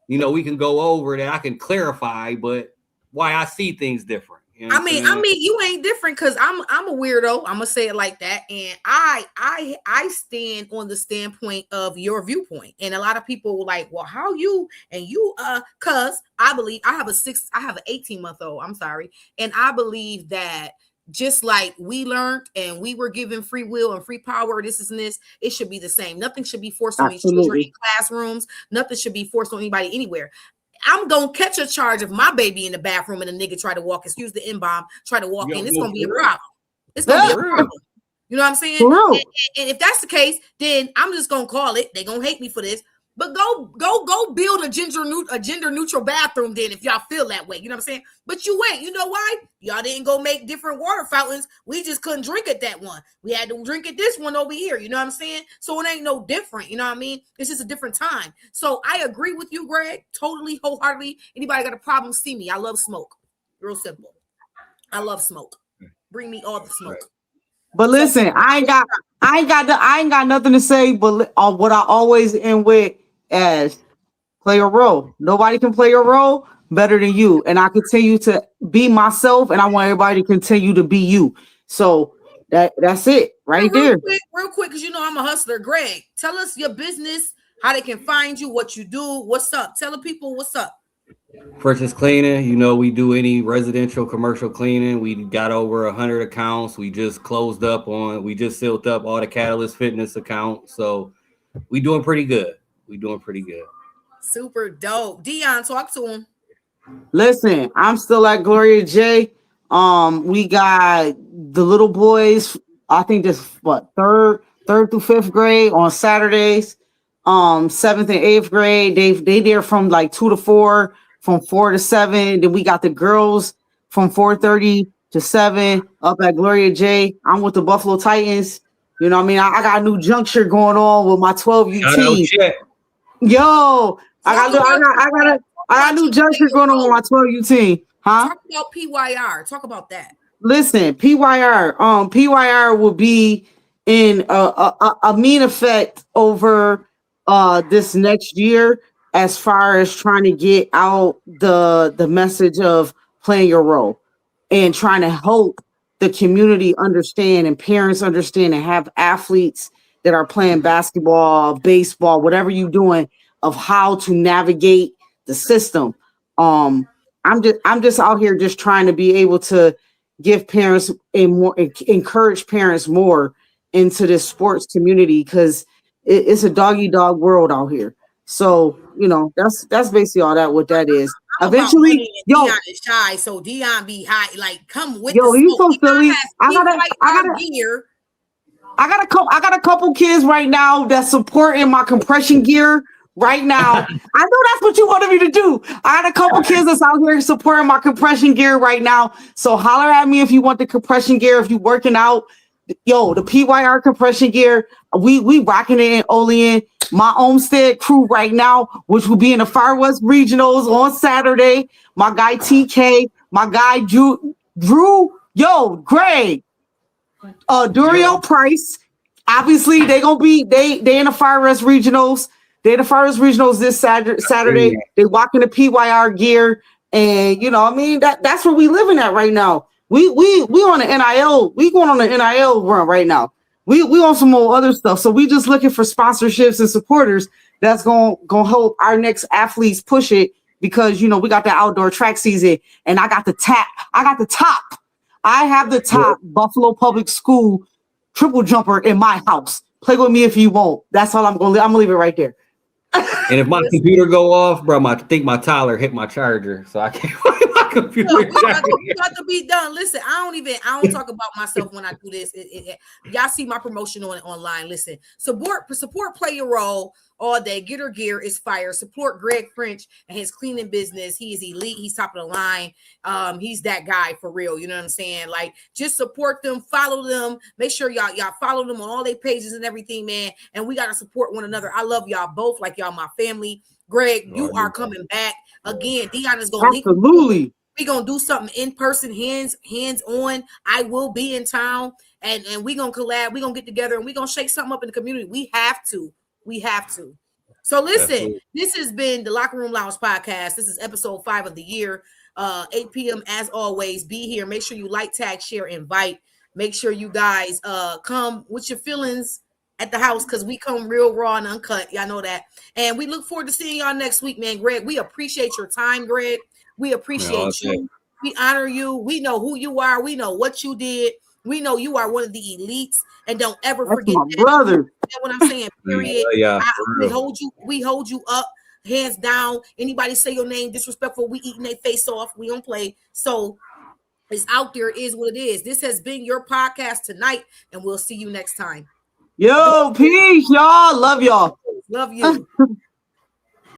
we can go over that. I can clarify, but why I see things different. You know I mean, you ain't different because I'm a weirdo. I'm gonna say it like that, and I stand on the standpoint of your viewpoint. And a lot of people were like, "Well, how you?" And you, cause I believe I have an 18-month-old. I'm sorry, and I believe that. Just like we learned and we were given free will and free power, this, it should be the same. Nothing should be forced on these children in classrooms. Nothing should be forced on anybody anywhere. I'm going to catch a charge of my baby in the bathroom and a nigga try to walk, excuse the N-bomb, try to walk in. It's going to be a problem. It's going to be a problem. You know what I'm saying? And if that's the case, then I'm just going to call it. They're going to hate me for this. But go build a gender neutral bathroom then if y'all feel that way. You know what I'm saying? But you ain't. You know why? Y'all didn't go make different water fountains. We just couldn't drink at that one. We had to drink at this one over here. You know what I'm saying? So it ain't no different. You know what I mean? It's just a different time. So I agree with you, Greg. Totally, wholeheartedly. Anybody got a problem, see me. I love smoke. Real simple. I love smoke. Bring me all the smoke. But listen, I ain't got nothing to say. But what I always end with as play a role. Nobody can play a role better than you, and I continue to be myself, and I want everybody to continue to be you. So that's it right there. Real quick, because you know I'm a hustler. Greg, tell us your business, how they can find you, what you do, what's up. Tell the people what's up. Purchase cleaning, you know, we do any residential, commercial cleaning. We got over 100 accounts. We just sealed up all the Catalyst Fitness accounts. So we doing pretty good. Super dope. Dion, talk to him. Listen, I'm still at Gloria J. We got the little boys, I think this third through fifth grade on Saturdays. 7th and 8th grade. They there from like 2 to 4. From 4 to 7, then we got the girls from 4:30 to 7 up at Gloria J. I'm with the Buffalo Titans. You know what I mean? I got a new juncture going on with my 12U team. Yo, I got a new juncture going on with my 12U team. Huh? Talk about PYR. Talk about that. Listen, PYR will be in a mean effect over this next year. As far as trying to get out the message of playing your role and trying to help the community understand and parents understand and have athletes that are playing basketball, baseball, whatever you're doing, of how to navigate the system. I'm just out here just trying to be able to give parents encourage parents more into this sports community, because it's a dog-eat-dog world out here. So, you know, that's basically all that what that is. Eventually, Dion is shy, so Dion be high. Like, come with he's so silly. I got a couple kids right now that's supporting my compression gear right now. I know that's what you wanted me to do. I got a couple kids that's out here supporting my compression gear right now. So holler at me if you want the compression gear, if you working out. Yo, the PYR compression gear, we rocking it in Olean. My Olmsted crew right now, which will be in the Far West Regionals on Saturday. My guy TK, my guy Drew, Greg, Durio Price. Obviously, they gonna be they in the Far West Regionals. They in the Far West Regionals this Saturday. They walking the PYR gear, and you know, I mean that's where we living at right now. We on the NIL. We going on the NIL run right now. We on some more other stuff. So we just looking for sponsorships and supporters that's gonna help our next athletes push it, because you know we got the outdoor track season, and I got the top. I have the top Buffalo Public School triple jumper in my house. Play with me if you won't. That's all I'm gonna leave it right there. And if my computer go off, bro, I think my Tyler hit my charger, so I can't play my computer. We about to be done. Listen, I don't talk about myself when I do this. Y'all see my promotion online. Listen, support, play your role all day. Get her gear is fire. Support Greg French and his cleaning business. He is elite. He's top of the line. He's that guy for real. You know what I'm saying? Like, just support them, follow them. Make sure y'all follow them on all their pages and everything, man. And we gotta support one another. I love y'all both, like y'all my family. Greg, you are coming back again. Dion is gonna absolutely. We're gonna do something in person, hands on. I will be in town, and we're gonna collab. We're gonna get together and we're gonna shake something up in the community. We have to. So listen, This has been the Locker Room Lounge podcast. This is episode 5 of the year. 8 p.m. as always. Be here. Make sure you like, tag, share, invite. Make sure you guys come with your feelings at the house, because we come real raw and uncut. Y'all know that. And we look forward to seeing y'all next week, man. Greg, we appreciate your time, Greg. We appreciate you. We honor you. We know who you are. We know what you did. We know you are one of the elites, and don't ever forget my brother. That's what I'm saying. Period. We hold you up, hands down. Anybody say your name disrespectful, we eating their face off. We don't play. So it's out there. Is what it is. This has been your podcast tonight, and we'll see you next time. Yo, peace, y'all. Love y'all. Love you.